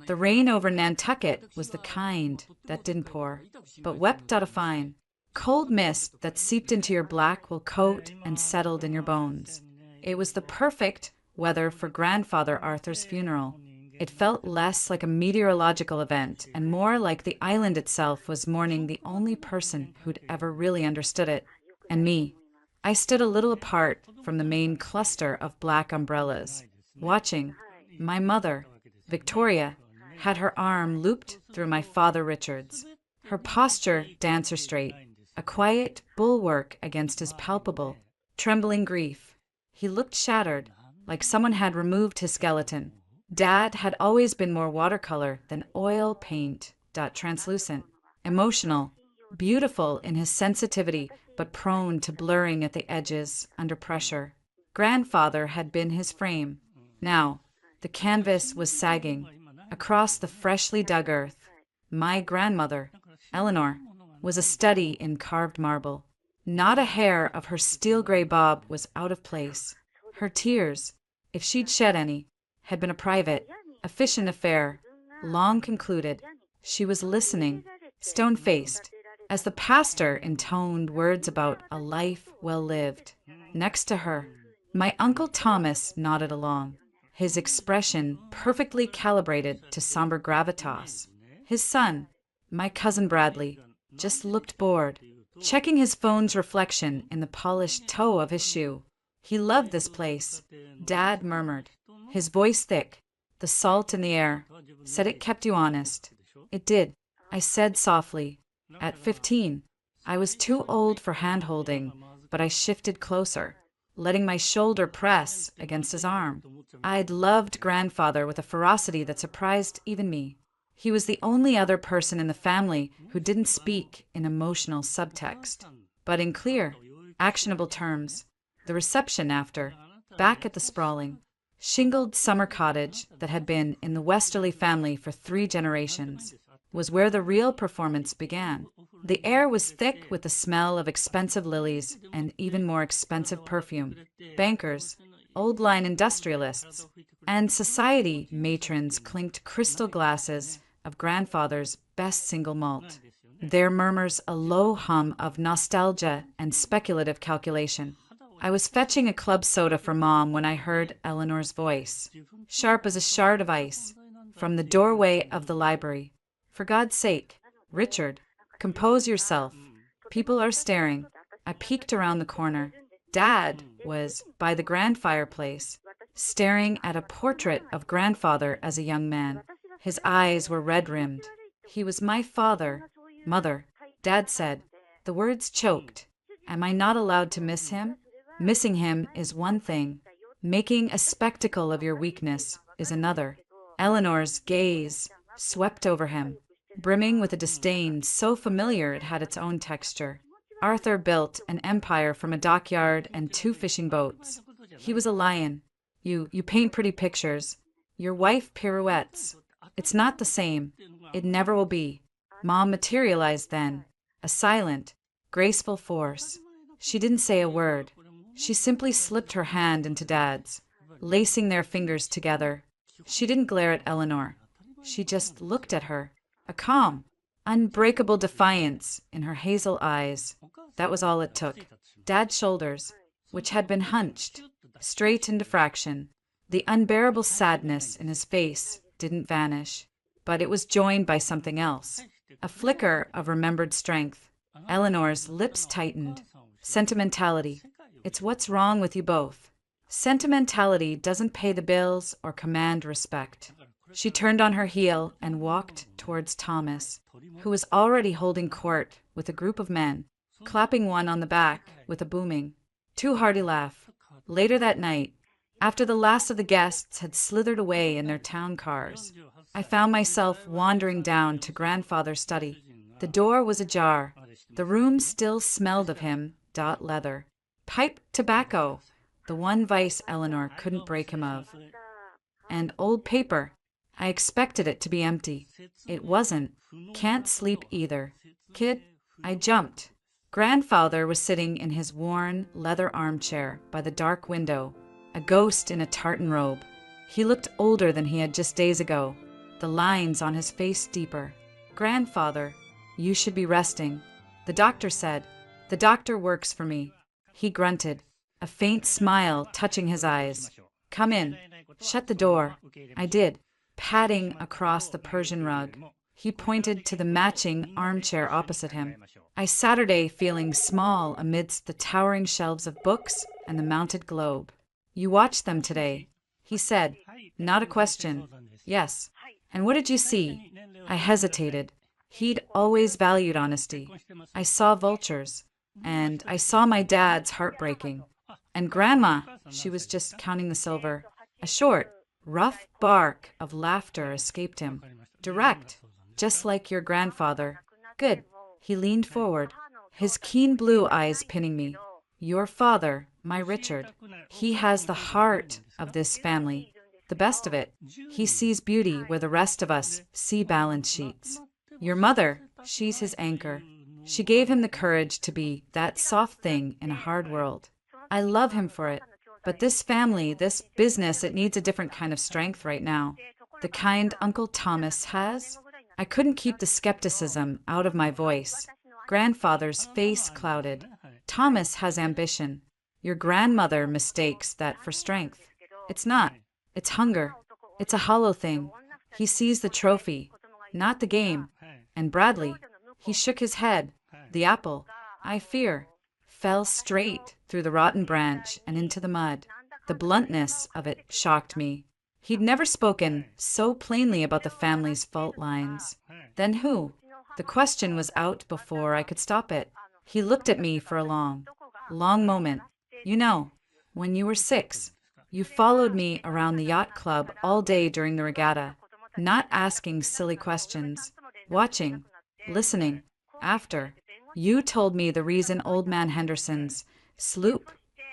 The rain over Nantucket was the kind that didn't pour, but wept out a fine, cold mist that seeped into your black wool coat and settled in your bones. It was the perfect weather for Grandfather Arthur's funeral. It felt less like a meteorological event and more like the island itself was mourning the only person who'd ever really understood it, and me. I stood a little apart from the main cluster of black umbrellas, watching. My mother, Victoria, had her arm looped through my father Richard's, her posture dancer straight, a quiet bulwark against his palpable, trembling grief. He looked shattered, like someone had removed his skeleton. Dad had always been more watercolor than oil paint, translucent, emotional, beautiful in his sensitivity, but prone to blurring at the edges under pressure. Grandfather had been his frame. Now, the canvas was sagging. Across the freshly dug earth, my grandmother, Eleanor, was a study in carved marble. Not a hair of her steel-gray bob was out of place. Her tears, if she'd shed any, had been a private, efficient affair, long concluded. She was listening, stone-faced, as the pastor intoned words about a life well lived. Next to her, my Uncle Thomas nodded along, his expression perfectly calibrated to somber gravitas. His son, my cousin Bradley, just looked bored, checking his phone's reflection in the polished toe of his shoe. He loved this place, Dad murmured, his voice thick. The salt in the air said it kept you honest. It did, I said softly. At 15, I was too old for hand-holding, but I shifted closer, letting my shoulder press against his arm. I'd loved Grandfather with a ferocity that surprised even me. He was the only other person in the family who didn't speak in emotional subtext, but in clear, actionable terms. The reception after, back at the sprawling, shingled summer cottage that had been in the Westerly family for 3 generations, was where the real performance began. The air was thick with the smell of expensive lilies and even more expensive perfume. Bankers, old-line industrialists, and society matrons clinked crystal glasses of Grandfather's best single malt. Their murmurs a low hum of nostalgia and speculative calculation. I was fetching a club soda for Mom when I heard Eleanor's voice, sharp as a shard of ice, from the doorway of the library. For God's sake, Richard, compose yourself. People are staring. I peeked around the corner. Dad was by the grand fireplace, staring at a portrait of Grandfather as a young man. His eyes were red-rimmed. He was my father, mother. Dad said. The words choked. Am I not allowed to miss him? Missing him is one thing. Making a spectacle of your weakness is another. Eleanor's gaze swept over him, brimming with a disdain so familiar it had its own texture. Arthur built an empire from a dockyard and 2 fishing boats. He was a lion. You paint pretty pictures. Your wife pirouettes. It's not the same. It never will be. Mom materialized then, a silent, graceful force. She didn't say a word. She simply slipped her hand into Dad's, lacing their fingers together. She didn't glare at Eleanor. She just looked at her, a calm, unbreakable defiance in her hazel eyes. That was all it took. Dad's shoulders, which had been hunched, straight into fraction. The unbearable sadness in his face didn't vanish, but it was joined by something else, a flicker of remembered strength. Eleanor's lips tightened. Sentimentality. It's what's wrong with you both. Sentimentality doesn't pay the bills or command respect. She turned on her heel and walked towards Thomas, who was already holding court with a group of men, clapping one on the back with a booming, too hearty laugh. Later that night, after the last of the guests had slithered away in their town cars, I found myself wandering down to Grandfather's study. The door was ajar. The room still smelled of him, leather. Pipe tobacco, the one vice Eleanor couldn't break him of. And old paper. I expected it to be empty. It wasn't. Can't sleep either. Kid, I jumped. Grandfather was sitting in his worn leather armchair by the dark window, a ghost in a tartan robe. He looked older than he had just days ago. the lines on his face deeper. "Grandfather, you should be resting," the doctor said. "The doctor works for me." He grunted, a faint smile touching his eyes. "Come in. Shut the door." I did, padding across the Persian rug. He pointed to the matching armchair opposite him. I Saturday feeling small amidst the towering shelves of books and the mounted globe. "You watched them today," he said. Not a question. "Yes." "And what did you see?" I hesitated. He'd always valued honesty. "I saw vultures. And I saw my dad's heartbreaking. And Grandma," she was just counting the silver. A short, rough bark of laughter escaped him. "Direct. Just like your grandfather." "Good." He leaned forward, his keen blue eyes pinning me. "Your father, my Richard. He has the heart of this family. The best of it. He sees beauty where the rest of us see balance sheets. Your mother, she's his anchor. She gave him the courage to be that soft thing in a hard world. I love him for it. But this family, this business, it needs a different kind of strength right now. The kind Uncle Thomas has." I couldn't keep the skepticism out of my voice. Grandfather's face clouded. "Thomas has ambition. Your grandmother mistakes that for strength. It's not. It's hunger. It's a hollow thing. He sees the trophy, not the game." And Bradley, he shook his head. "The apple, I fear, fell straight through the rotten branch and into the mud." The bluntness of it shocked me. He'd never spoken so plainly about the family's fault lines. Then who? The question was out before I could stop it. He looked at me for a long moment. "You know, when you were 6, you followed me around the yacht club all day during the regatta, not asking silly questions, watching, listening. After, you told me the reason Old Man Henderson's sloop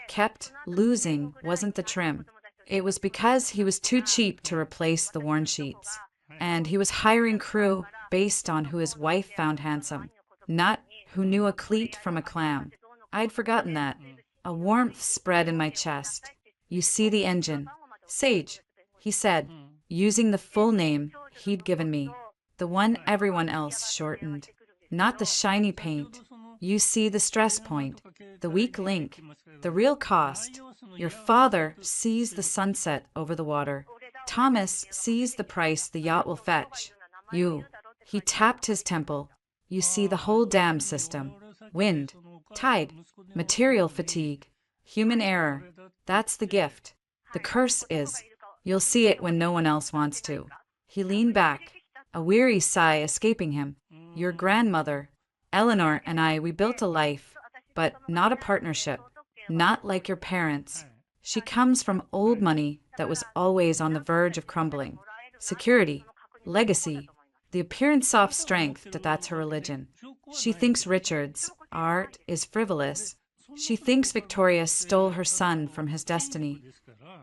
kept losing wasn't the trim. It was because he was too cheap to replace the worn sheets. And he was hiring crew based on who his wife found handsome, not who knew a cleat from a clam." I'd forgotten that. A warmth spread in my chest. "You see the engine. Sage," he said, using the full name he'd given me, the one everyone else shortened. "Not the shiny paint. You see the stress point, the weak link, the real cost. Your father sees the sunset over the water. Thomas sees the price the yacht will fetch. You," he tapped his temple, "you see the whole dam system. Wind, tide, material fatigue, human error. That's the gift. The curse is, you'll see it when no one else wants to." He leaned back, a weary sigh escaping him. "Your grandmother, Eleanor, and I, we built a life, but not a partnership. Not like your parents. She comes from old money that was always on the verge of crumbling. Security, legacy, the appearance of strength that's her religion. She thinks Richard's art is frivolous. She thinks Victoria stole her son from his destiny.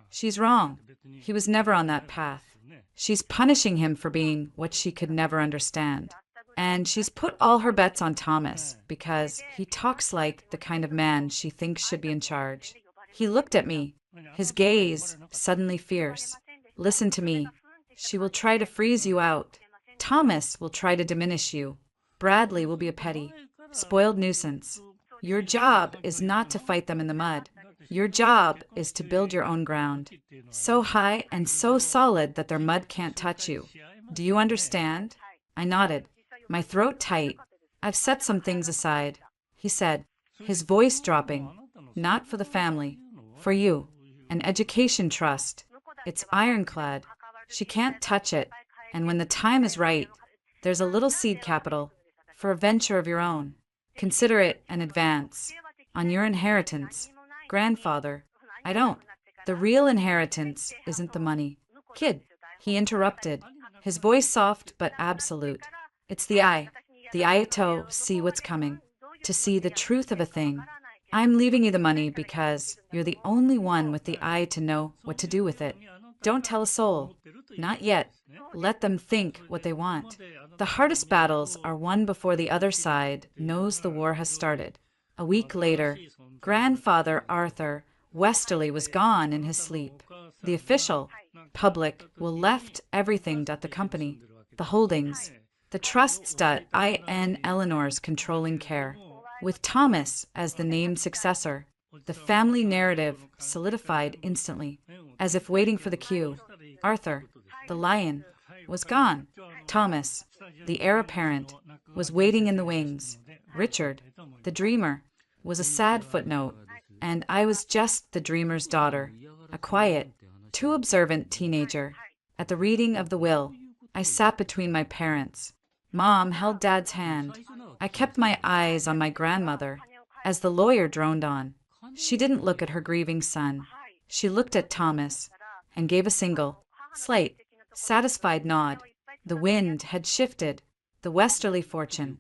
She's wrong. He was never on that path. She's punishing him for being what she could never understand. And she's put all her bets on Thomas because he talks like the kind of man she thinks should be in charge." He looked at me, his gaze suddenly fierce. "Listen to me. She will try to freeze you out. Thomas will try to diminish you. Bradley will be a petty, spoiled nuisance. Your job is not to fight them in the mud. Your job is to build your own ground, so high and so solid that their mud can't touch you. Do you understand?" I nodded, my throat tight. "I've set some things aside," he said, his voice dropping. "Not for the family, for you. An education trust. It's ironclad. She can't touch it. And when the time is right, there's a little seed capital for a venture of your own. Consider it an advance on your inheritance. Grandfather, I don't. The real inheritance isn't the money." "Kid," he interrupted, his voice soft but absolute. "It's the eye to see what's coming, to see the truth of a thing. I'm leaving you the money because you're the only one with the eye to know what to do with it. Don't tell a soul. Not yet. Let them think what they want. The hardest battles are won before the other side knows the war has started." A week later, Grandfather Arthur Westerly was gone in his sleep. The official, public will left everything that the company, the holdings, the trusts that in Eleanor's controlling care. With Thomas as the named successor, the family narrative solidified instantly, as if waiting for the cue. Arthur, the lion, was gone. Thomas, the heir apparent, was waiting in the wings. Richard, the dreamer, was a sad footnote, and I was just the dreamer's daughter, a quiet, too observant teenager. At the reading of the will, I sat between my parents. Mom held Dad's hand. I kept my eyes on my grandmother as the lawyer droned on. She didn't look at her grieving son. She looked at Thomas and gave a single, slight, satisfied nod. The wind had shifted. The westerly fortune,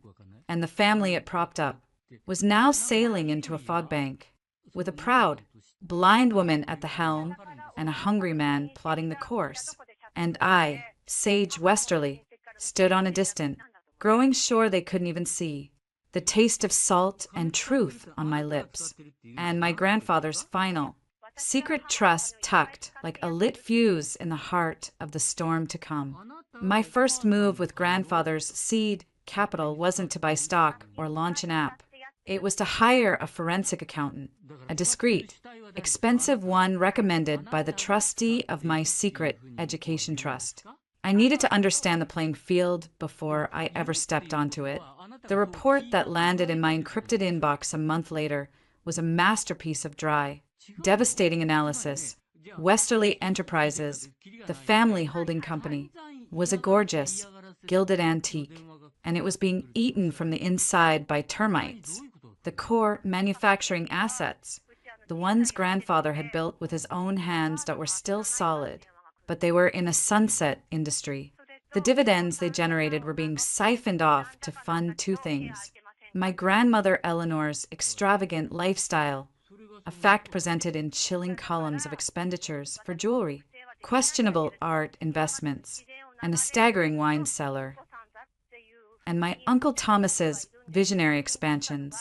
and the family it propped up, was now sailing into a fog bank, with a proud, blind woman at the helm and a hungry man plotting the course. And I, Sage Westerly, stood on a distant, growing shore they couldn't even see, the taste of salt and truth on my lips, and my grandfather's final, secret trust tucked like a lit fuse in the heart of the storm to come. My first move with grandfather's seed capital wasn't to buy stock or launch an app. It was to hire a forensic accountant, a discreet, expensive one recommended by the trustee of my secret education trust. I needed to understand the playing field before I ever stepped onto it. The report that landed in my encrypted inbox a month later was a masterpiece of dry, devastating analysis. Westerly Enterprises, the family holding company, was a gorgeous, gilded antique, and it was being eaten from the inside by termites. The core manufacturing assets, the ones grandfather had built with his own hands that were still solid, but they were in a sunset industry. The dividends they generated were being siphoned off to fund two things: my grandmother Eleanor's extravagant lifestyle, a fact presented in chilling columns of expenditures for jewelry, questionable art investments, and a staggering wine cellar, and my Uncle Thomas's visionary expansions.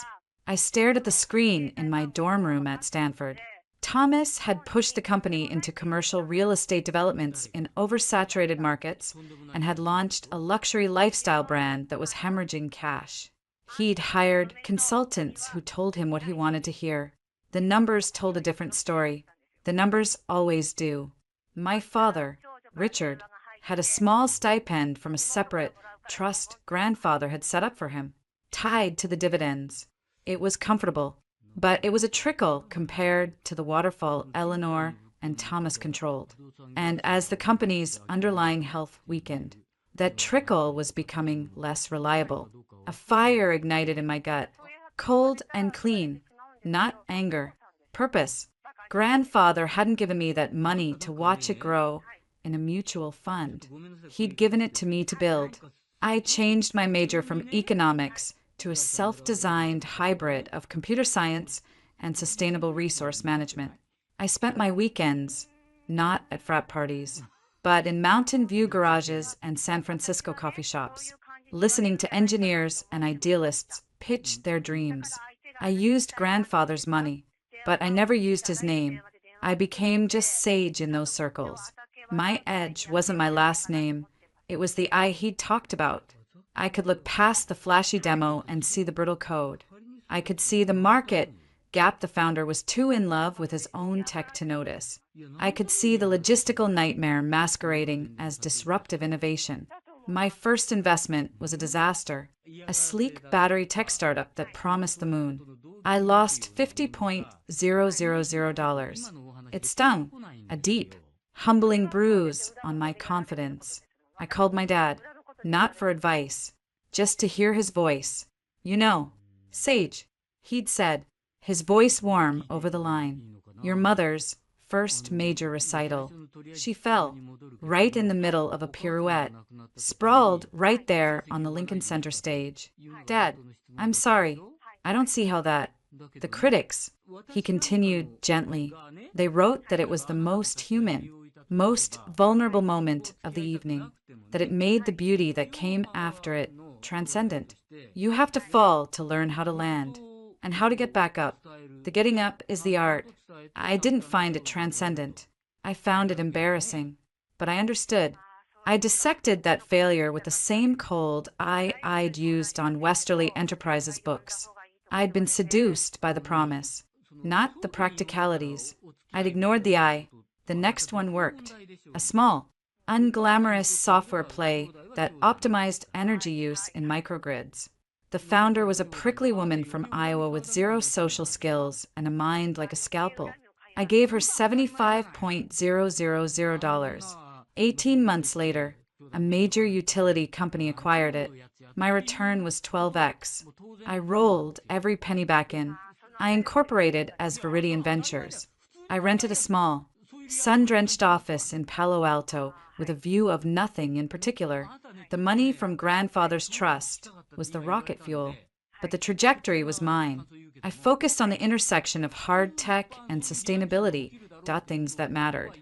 I stared at the screen in my dorm room at Stanford. Thomas had pushed the company into commercial real estate developments in oversaturated markets and had launched a luxury lifestyle brand that was hemorrhaging cash. He'd hired consultants who told him what he wanted to hear. The numbers told a different story. The numbers always do. My father, Richard, had a small stipend from a separate trust grandfather had set up for him, tied to the dividends. It was comfortable, but it was a trickle compared to the waterfall Eleanor and Thomas controlled. And as the company's underlying health weakened, that trickle was becoming less reliable. A fire ignited in my gut, cold and clean, not anger, purpose. Grandfather hadn't given me that money to watch it grow in a mutual fund. He'd given it to me to build. I changed my major from economics to a self-designed hybrid of computer science and sustainable resource management. I spent my weekends not at frat parties, but in Mountain View garages and San Francisco coffee shops, listening to engineers and idealists pitch their dreams. I used grandfather's money, but I never used his name. I became just Sage in those circles. My edge wasn't my last name. It was the I he'd talked about. I could look past the flashy demo and see the brittle code. I could see the market gap the founder was too in love with his own tech to notice. I could see the logistical nightmare masquerading as disruptive innovation. My first investment was a disaster, a sleek battery tech startup that promised the moon. I lost $50,000. It stung, a deep, humbling bruise on my confidence. I called my dad, not for advice, just to hear his voice. You know, Sage, he'd said, his voice warm over the line. Your mother's first major recital. She fell, right in the middle of a pirouette, sprawled right there on the Lincoln Center stage. Dad, I'm sorry. I don't see how that. The critics, he continued gently, they wrote that it was the most human, most vulnerable moment of the evening, that it made the beauty that came after it transcendent. You have to fall to learn how to land, and how to get back up. The getting up is the art. I didn't find it transcendent. I found it embarrassing. but I understood. I dissected that failure with the same cold eye I'd used on Westerly Enterprises books. I'd been seduced by the promise, not the practicalities. I'd ignored the eye. The next one worked. A small, unglamorous software play that optimized energy use in microgrids. The founder was a prickly woman from Iowa with zero social skills and a mind like a scalpel. I gave her $75,000. 18 months later, a major utility company acquired it. My return was 12x. I rolled every penny back in. I incorporated as Viridian Ventures. I rented a small, sun-drenched office in Palo Alto with a view of nothing in particular. The money from grandfather's trust was the rocket fuel, but the trajectory was mine. I focused on the intersection of hard tech and sustainability, things that mattered,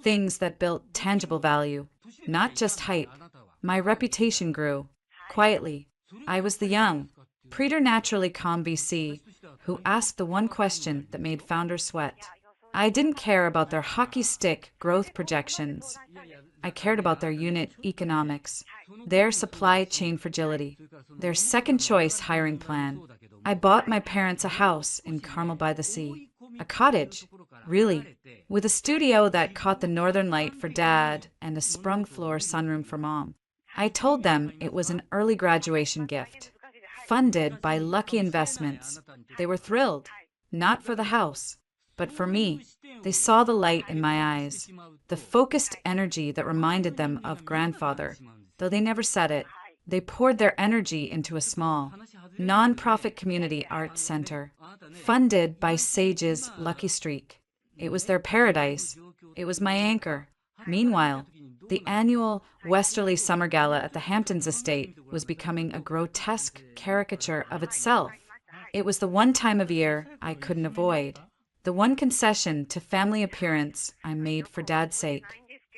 things that built tangible value, not just hype. My reputation grew. Quietly, I was the young, preternaturally calm VC who asked the one question that made founders sweat. I didn't care about their hockey stick growth projections. I cared about their unit economics, their supply chain fragility, their second choice hiring plan. I bought my parents a house in Carmel by the Sea, a cottage, really, with a studio that caught the northern light for dad and a sprung floor sunroom for mom. I told them it was an early graduation gift, funded by Lucky Investments. They were thrilled, not for the house, but for me. They saw the light in my eyes, the focused energy that reminded them of grandfather. Though they never said it, they poured their energy into a small, nonprofit community arts center, funded by Sage's Lucky Streak. It was their paradise. It was my anchor. Meanwhile, the annual Westerly Summer Gala at the Hamptons estate was becoming a grotesque caricature of itself. It was the one time of year I couldn't avoid, the one concession to family appearance I made for Dad's sake.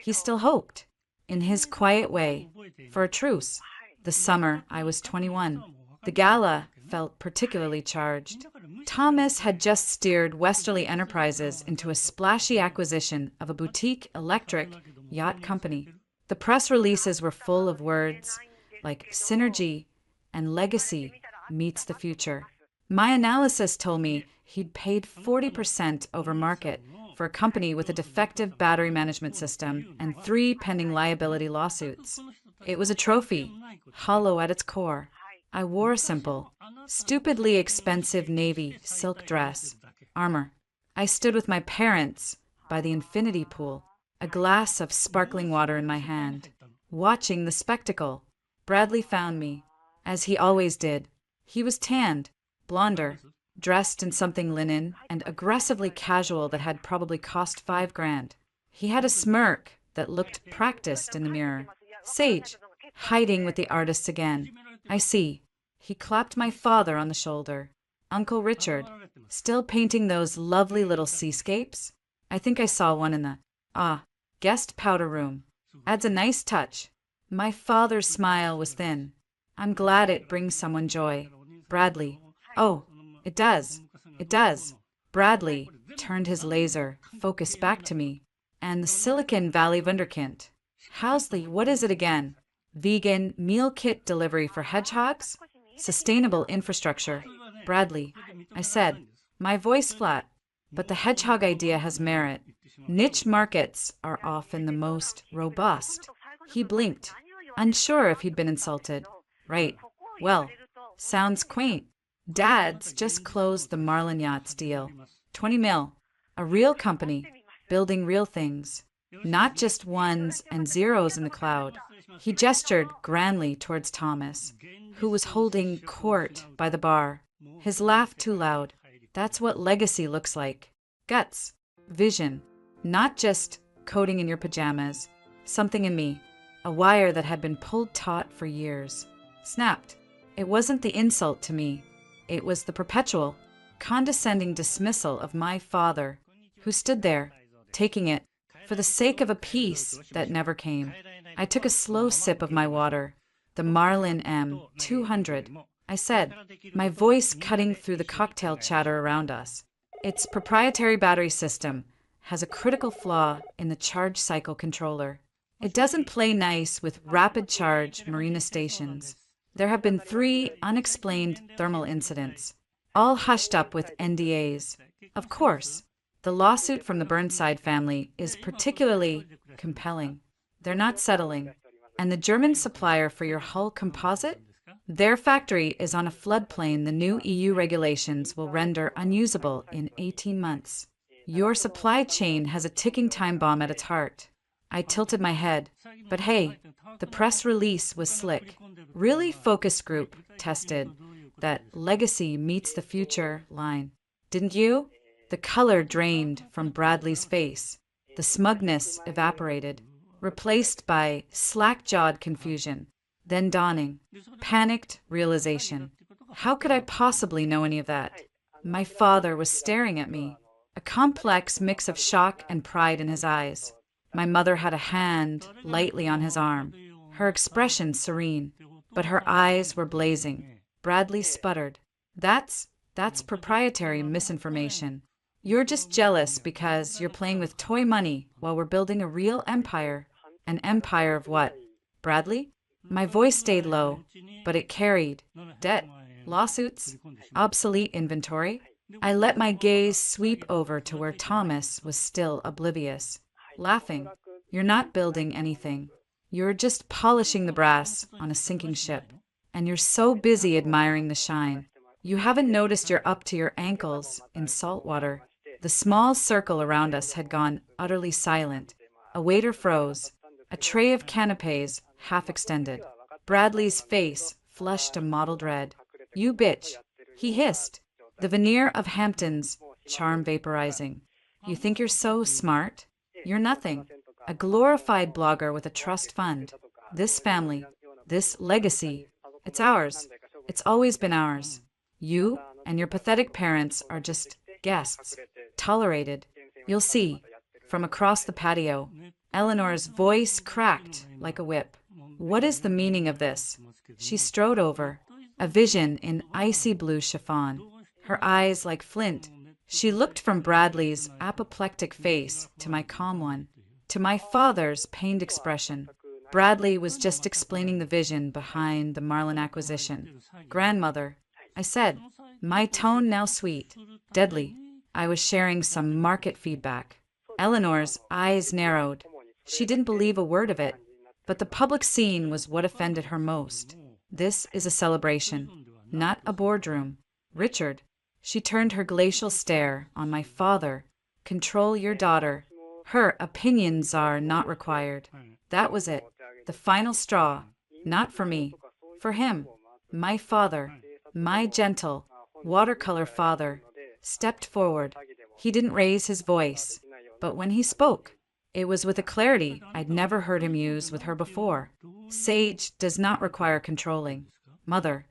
He still hoped, in his quiet way, for a truce. The summer I was 21. The gala felt particularly charged. Thomas had just steered Westerly Enterprises into a splashy acquisition of a boutique electric yacht company. The press releases were full of words like synergy and legacy meets the future. My analysis told me he'd paid 40% over market for a company with a defective battery management system and 3 pending liability lawsuits. It was a trophy, hollow at its core. I wore a simple, stupidly expensive navy silk dress, armor. I stood with my parents by the infinity pool, a glass of sparkling water in my hand, watching the spectacle. Bradley found me, as he always did. He was tanned, blonder, dressed in something linen and aggressively casual that had probably cost $5,000. He had a smirk that looked practiced in the mirror. Sage, hiding with the artists again. I see. He clapped my father on the shoulder. Uncle Richard, still painting those lovely little seascapes? I think I saw one in the, guest powder room. Adds a nice touch. My father's smile was thin. I'm glad it brings someone joy. Bradley. Oh, it does. It does. Bradley turned his laser focus back to me. And the Silicon Valley Wunderkind. Housley, what is it again? Vegan meal kit delivery for hedgehogs? Sustainable infrastructure. Bradley. I said, my voice flat. But the hedgehog idea has merit. Niche markets are often the most robust. He blinked, unsure if he'd been insulted. Right. Well, sounds quaint. Dad's just closed the Marlin Yachts deal. 20 mil. A real company, building real things. Not just ones and zeros in the cloud. He gestured grandly towards Thomas, who was holding court by the bar. His laugh too loud. That's what legacy looks like. Guts. Vision. Not just coding in your pajamas. Something in me. A wire that had been pulled taut for years. Snapped. It wasn't the insult to me. It was the perpetual, condescending dismissal of my father, who stood there, taking it, for the sake of a peace that never came. I took a slow sip of my water, the Marlin M200. I said, my voice cutting through the cocktail chatter around us. Its proprietary battery system has a critical flaw in the charge cycle controller. It doesn't play nice with rapid charge marina stations. There have been 3 unexplained thermal incidents, all hushed up with NDAs. Of course, the lawsuit from the Burnside family is particularly compelling. They're not settling. And the German supplier for your hull composite? Their factory is on a floodplain the new EU regulations will render unusable in 18 months. Your supply chain has a ticking time bomb at its heart. I tilted my head. But hey, the press release was slick. Really focus group tested that legacy meets the future line. Didn't you? The color drained from Bradley's face. The smugness evaporated, replaced by slack-jawed confusion, then dawning, panicked realization. How could I possibly know any of that? My father was staring at me, a complex mix of shock and pride in his eyes. My mother had a hand lightly on his arm, her expression serene, but her eyes were blazing. Bradley sputtered. That's proprietary misinformation. You're just jealous because you're playing with toy money while we're building a real empire. An empire of what? Bradley? My voice stayed low, but it carried. Debt, lawsuits, obsolete inventory. I let my gaze sweep over to where Thomas was still oblivious, laughing. You're not building anything. You're just polishing the brass on a sinking ship. And you're so busy admiring the shine. You haven't noticed you're up to your ankles in salt water. The small circle around us had gone utterly silent. A waiter froze. A tray of canapes half extended. Bradley's face flushed a mottled red. You bitch, he hissed, the veneer of Hampton's charm vaporizing. You think you're so smart? You're nothing. A glorified blogger with a trust fund. This family, this legacy, it's ours. It's always been ours. You and your pathetic parents are just guests, tolerated. You'll see. From across the patio, Eleanor's voice cracked like a whip. What is the meaning of this? She strode over, a vision in icy blue chiffon, her eyes like flint. She looked from Bradley's apoplectic face to my calm one, to my father's pained expression. Bradley was just explaining the vision behind the Marlin acquisition. Grandmother, I said, my tone now sweet, deadly. I was sharing some market feedback. Eleanor's eyes narrowed. She didn't believe a word of it, but the public scene was what offended her most. This is a celebration, not a boardroom. Richard, she turned her glacial stare on my father. Control your daughter. Her opinions are not required. That was it. The final straw. Not for me. For him. My father. My gentle, watercolor father. Stepped forward. He didn't raise his voice. But when he spoke, it was with a clarity I'd never heard him use with her before. Sage does not require controlling. Mother,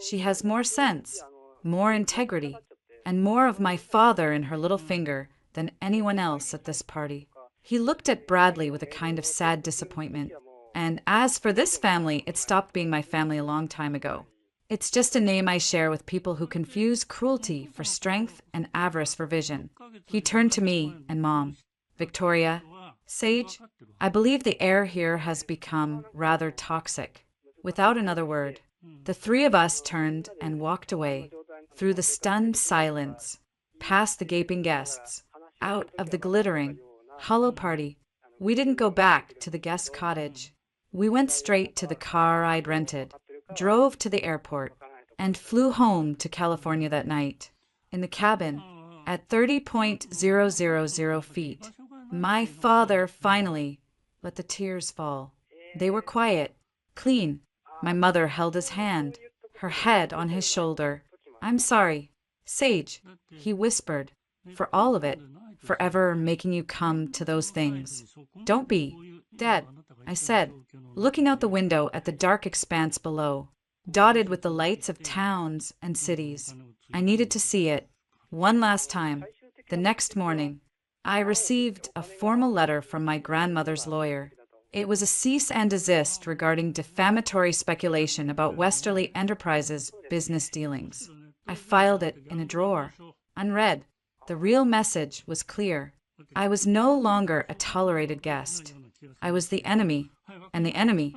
she has more sense, more integrity, and more of my father in her little finger than anyone else at this party. He looked at Bradley with a kind of sad disappointment. And as for this family, it stopped being my family a long time ago. It's just a name I share with people who confuse cruelty for strength and avarice for vision. He turned to me and Mom. Victoria, Sage, I believe the air here has become rather toxic. Without another word, the 3 of us turned and walked away, through the stunned silence, past the gaping guests, out of the glittering, hollow party. We didn't go back to the guest cottage. We went straight to the car I'd rented, drove to the airport, and flew home to California that night. In the cabin, at 30,000 feet, my father finally let the tears fall. They were quiet, clean. My mother held his hand, her head on his shoulder. I'm sorry, Sage, he whispered, for all of it, forever making you come to those things. Don't be, Dad, I said, looking out the window at the dark expanse below, dotted with the lights of towns and cities. I needed to see it. One last time. The next morning, I received a formal letter from my grandmother's lawyer. It was a cease and desist regarding defamatory speculation about Westerly Enterprises' business dealings. I filed it in a drawer, unread. The real message was clear. I was no longer a tolerated guest. I was the enemy, and the enemy.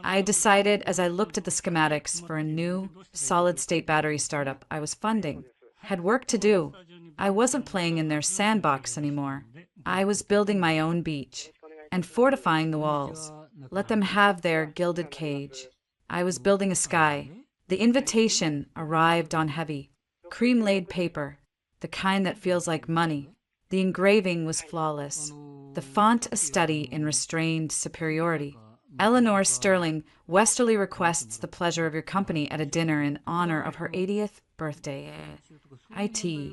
I decided as I looked at the schematics for a new solid-state battery startup I was funding. Had work to do. I wasn't playing in their sandbox anymore. I was building my own beach and fortifying the walls. Let them have their gilded cage. I was building a sky. The invitation arrived on heavy, cream-laid paper, the kind that feels like money. The engraving was flawless, the font a study in restrained superiority. Eleanor Sterling Westerly requests the pleasure of your company at a dinner in honor of her 80th birthday. IT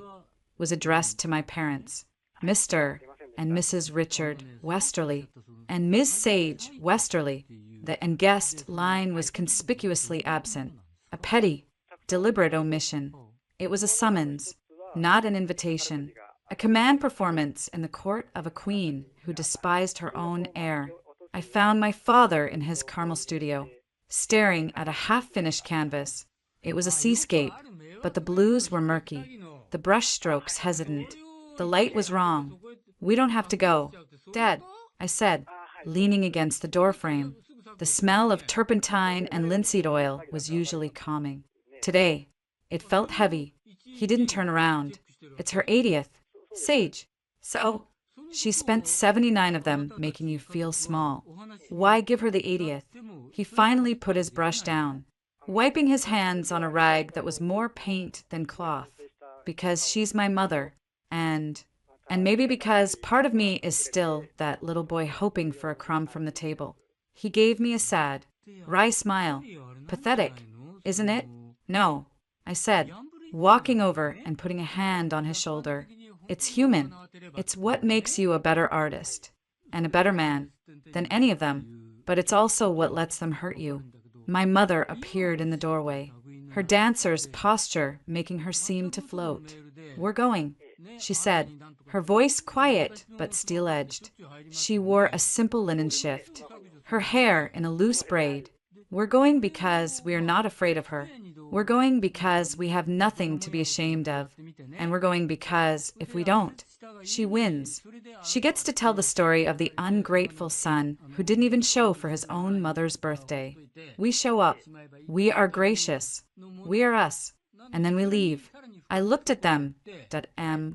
was addressed to my parents, Mr. and Mrs. Richard Westerly, and Ms. Sage Westerly. The and guest line was conspicuously absent, a petty, deliberate omission. It was a summons, not an invitation, a command performance in the court of a queen who despised her own heir. I found my father in his Carmel studio, staring at a half-finished canvas. It was a seascape, but the blues were murky, the brushstrokes hesitant. The light was wrong. We don't have to go. Dad, I said, leaning against the doorframe. The smell of turpentine and linseed oil was usually calming. Today, it felt heavy. He didn't turn around. It's her 80th. Sage. So, she spent 79 of them making you feel small. Why give her the 80th? He finally put his brush down, wiping his hands on a rag that was more paint than cloth. Because she's my mother, and maybe because part of me is still that little boy hoping for a crumb from the table. He gave me a sad, wry smile. Pathetic, isn't it? No, I said, walking over and putting a hand on his shoulder. It's human. It's what makes you a better artist and a better man than any of them, but it's also what lets them hurt you. My mother appeared in the doorway, her dancer's posture making her seem to float. We're going, she said, her voice quiet but steel-edged. She wore a simple linen shift, her hair in a loose braid. We're going because we are not afraid of her. We're going because we have nothing to be ashamed of. And we're going because, if we don't, she wins. She gets to tell the story of the ungrateful son who didn't even show for his own mother's birthday. We show up. We are gracious. We are us. And then we leave. I looked at them.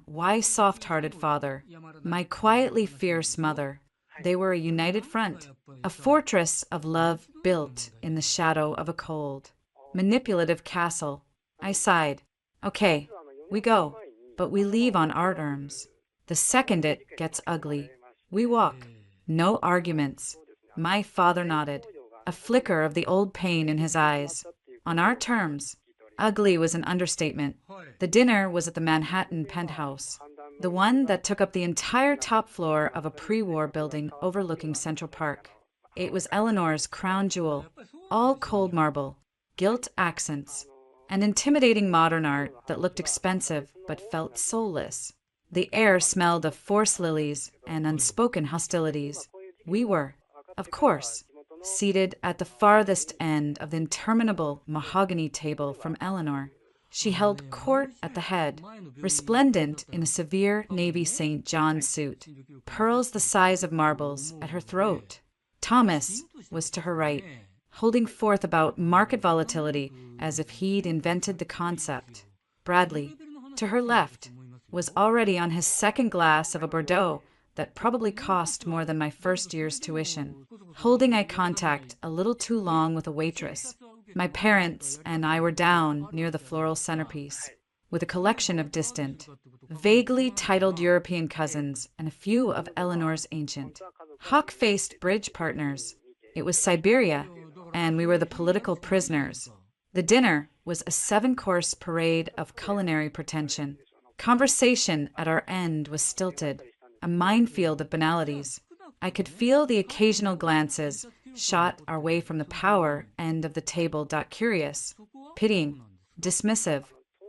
Why soft-hearted father? My quietly fierce mother. They were a united front, a fortress of love built in the shadow of a cold, manipulative castle. I sighed. Okay, we go, but we leave on our terms. The second it gets ugly, we walk. No arguments. My father nodded, a flicker of the old pain in his eyes. On our terms. Ugly was an understatement. The dinner was at the Manhattan penthouse, the one that took up the entire top floor of a pre-war building overlooking Central Park. It was Eleanor's crown jewel, all cold marble, gilt accents, and intimidating modern art that looked expensive but felt soulless. The air smelled of forced lilies and unspoken hostilities. We were, of course, seated at the farthest end of the interminable mahogany table from Eleanor. She held court at the head, resplendent in a severe Navy St. John suit, pearls the size of marbles at her throat. Thomas was to her right, holding forth about market volatility as if he'd invented the concept. Bradley, to her left, was already on his second glass of a Bordeaux that probably cost more than my first year's tuition, holding eye contact a little too long with a waitress. My parents and I were down near the floral centerpiece, with a collection of distant, vaguely titled European cousins and a few of Eleanor's ancient, hawk-faced bridge partners. It was Siberia, and we were the political prisoners. The dinner was a 7-course parade of culinary pretension. Conversation at our end was stilted, a minefield of banalities. I could feel the occasional glances shot our way from the power end of the table. Curious, pitying, dismissive.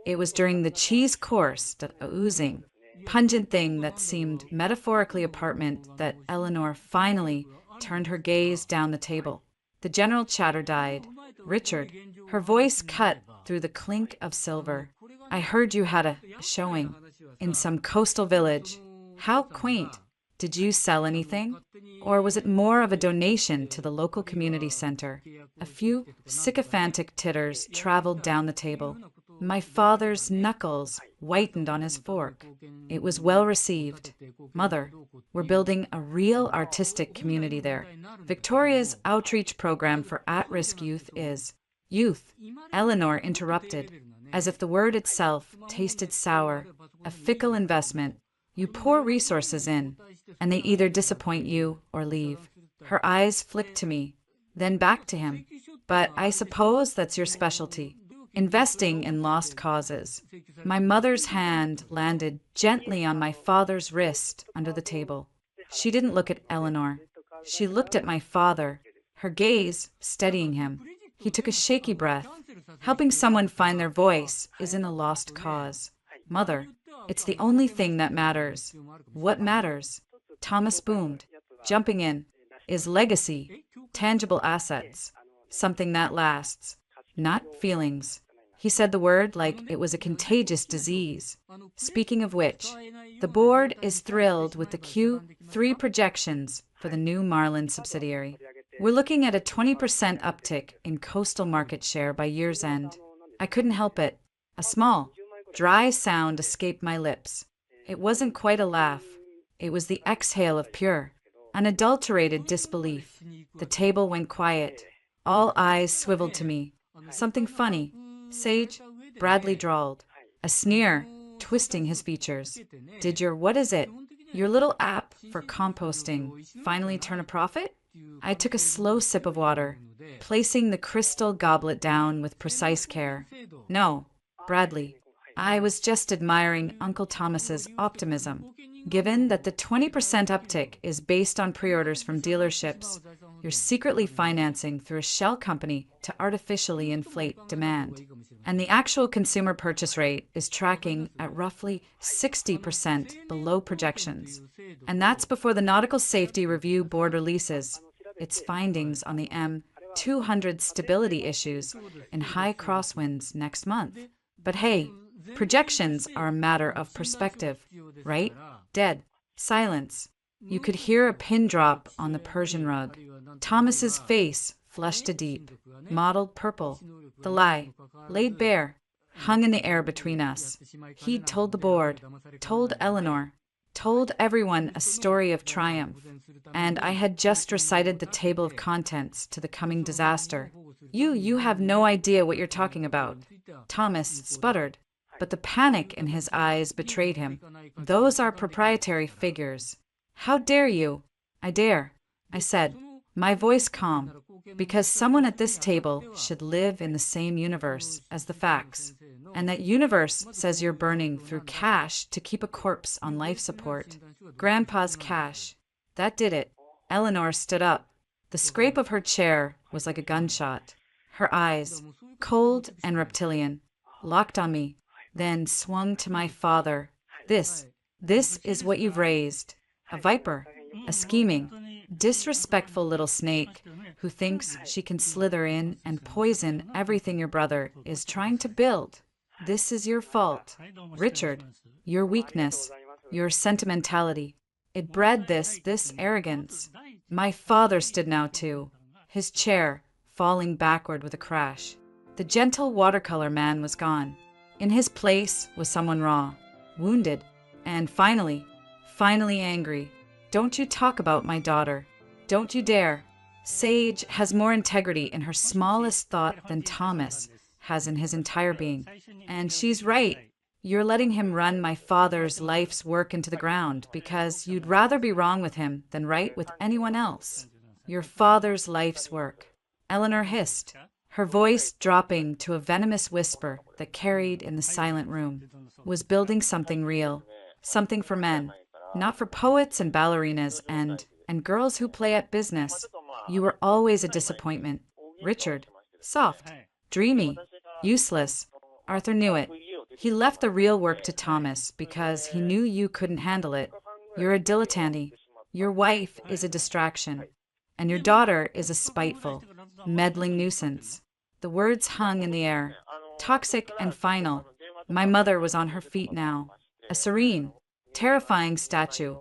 It was during the cheese course, that oozing, pungent thing that seemed metaphorically apartment, that Eleanor finally turned her gaze down the table. The general chatter died. Richard, her voice cut through the clink of silver. I heard you had a showing in some coastal village. How quaint. Did you sell anything? Or was it more of a donation to the local community center? A few sycophantic titters traveled down the table. My father's knuckles whitened on his fork. It was well received. Mother, we're building a real artistic community there. Victoria's outreach program for at-risk youth is youth. Eleanor interrupted, as if the word itself tasted sour, a fickle investment. You pour resources in, and they either disappoint you or leave. Her eyes flicked to me, then back to him. But I suppose that's your specialty, investing in lost causes. My mother's hand landed gently on my father's wrist under the table. She didn't look at Eleanor. She looked at my father, her gaze steadying him. He took a shaky breath. Helping someone find their voice isn't a lost cause. Mother, it's the only thing that matters. What matters? Thomas boomed, jumping in, is legacy, tangible assets, something that lasts, not feelings. He said the word like it was a contagious disease. Speaking of which, the board is thrilled with the Q3 projections for the new Marlin subsidiary. We're looking at a 20% uptick in coastal market share by year's end. I couldn't help it. A small, dry sound escaped my lips. It wasn't quite a laugh. It was the exhale of pure, unadulterated disbelief. The table went quiet. All eyes swiveled to me. Something funny. Sage, Bradley drawled, a sneer twisting his features. Did your little app for composting finally turn a profit? I took a slow sip of water, placing the crystal goblet down with precise care. No, Bradley, I was just admiring Uncle Thomas's optimism. Given that the 20% uptick is based on pre-orders from dealerships, you're secretly financing through a shell company to artificially inflate demand. And the actual consumer purchase rate is tracking at roughly 60% below projections. And that's before the Nautical Safety Review Board releases its findings on the M200 stability issues in high crosswinds next month. But hey, projections are a matter of perspective, right? Dead. Silence. You could hear a pin drop on the Persian rug. Thomas's face flushed to deep, mottled purple. The lie, laid bare, hung in the air between us. He'd told the board, told Eleanor, told everyone a story of triumph, and I had just recited the table of contents to the coming disaster. You have no idea what you're talking about. Thomas sputtered, but the panic in his eyes betrayed him. Those are proprietary figures. How dare you? I dare, I said, my voice calm, because someone at this table should live in the same universe as the facts. And that universe says you're burning through cash to keep a corpse on life support. Grandpa's cash. That did it. Eleanor stood up. The scrape of her chair was like a gunshot. Her eyes, cold and reptilian, locked on me, then swung to my father. This is what you've raised. A viper, a scheming, disrespectful little snake who thinks she can slither in and poison everything your brother is trying to build. This is your fault, Richard, your weakness, your sentimentality. It bred this arrogance. My father stood now too, his chair falling backward with a crash. The gentle watercolor man was gone. In his place was someone raw, wounded, and finally angry. Don't you talk about my daughter. Don't you dare. Sage has more integrity in her smallest thought than Thomas has in his entire being. And she's right. You're letting him run my father's life's work into the ground because you'd rather be wrong with him than right with anyone else. Your father's life's work. Eleanor hissed, her voice dropping to a venomous whisper that carried in the silent room, was building something real, something for men, not for poets and ballerinas and girls who play at business. You were always a disappointment. Richard, soft, dreamy, useless. Arthur knew it. He left the real work to Thomas because he knew you couldn't handle it. You're a dilettante. Your wife is a distraction. And your daughter is a spiteful, meddling nuisance. The words hung in the air, toxic and final. My mother was on her feet now, a serene, terrifying statue.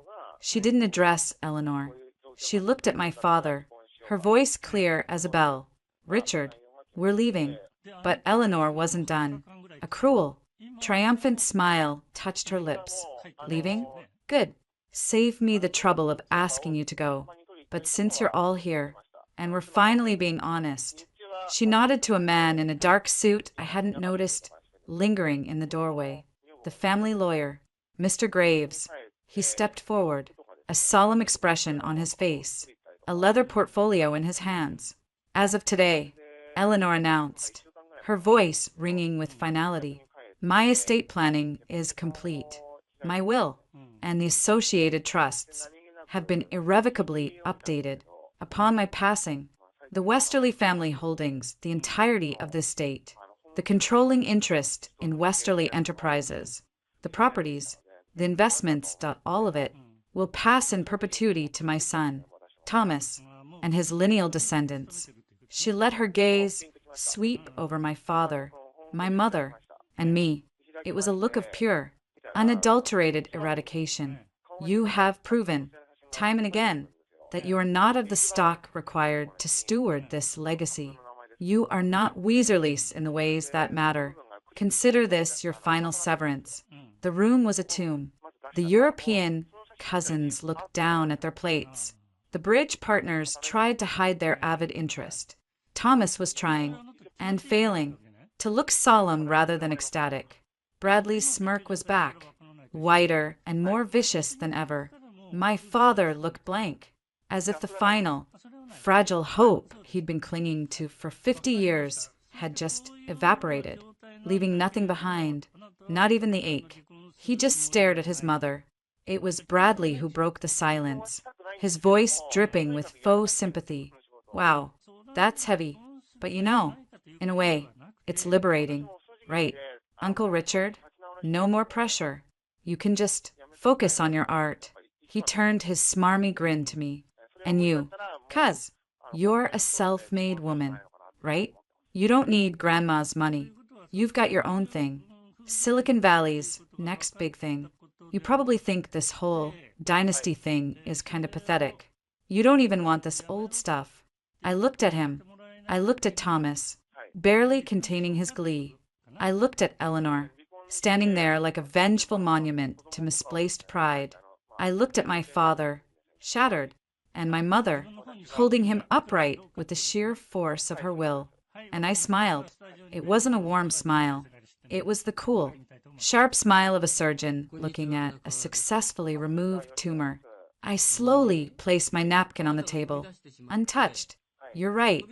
She didn't address Eleanor. She looked at my father, her voice clear as a bell. Richard, we're leaving. But Eleanor wasn't done. A cruel, triumphant smile touched her lips. Leaving? Good. Save me the trouble of asking you to go. But since you're all here, and we're finally being honest. She nodded to a man in a dark suit I hadn't noticed, lingering in the doorway. The family lawyer, Mr. Graves. He stepped forward, a solemn expression on his face, a leather portfolio in his hands. As of today, Eleanor announced, her voice ringing with finality, my estate planning is complete. My will and the associated trusts have been irrevocably updated. Upon my passing, the Westerly family holdings the entirety of the estate, the controlling interest in Westerly Enterprises, the properties, the investments, all of it, will pass in perpetuity to my son, Thomas, and his lineal descendants. She let her gaze sweep over my father, my mother, and me. It was a look of pure, unadulterated eradication. You have proven, time and again, that you are not of the stock required to steward this legacy. You are not Weaserlies in the ways that matter. Consider this your final severance. The room was a tomb. The European cousins looked down at their plates. The bridge partners tried to hide their avid interest. Thomas was trying, and failing, to look solemn rather than ecstatic. Bradley's smirk was back, wider and more vicious than ever. My father looked blank, as if the final, fragile hope he'd been clinging to for 50 years had just evaporated, leaving nothing behind, not even the ache. He just stared at his mother. It was Bradley who broke the silence, his voice dripping with faux sympathy. Wow, that's heavy. But you know, in a way, it's liberating, right? Uncle Richard, no more pressure. You can just focus on your art. He turned his smarmy grin to me. And you, cuz, you're a self-made woman, right? You don't need grandma's money. You've got your own thing. Silicon Valley's next big thing. You probably think this whole dynasty thing is kind of pathetic. You don't even want this old stuff. I looked at him. I looked at Thomas, barely containing his glee. I looked at Eleanor, standing there like a vengeful monument to misplaced pride. I looked at my father, shattered, and my mother, holding him upright with the sheer force of her will. And I smiled. It wasn't a warm smile. It was the cool, sharp smile of a surgeon looking at a successfully removed tumor. I slowly placed my napkin on the table, untouched. You're right,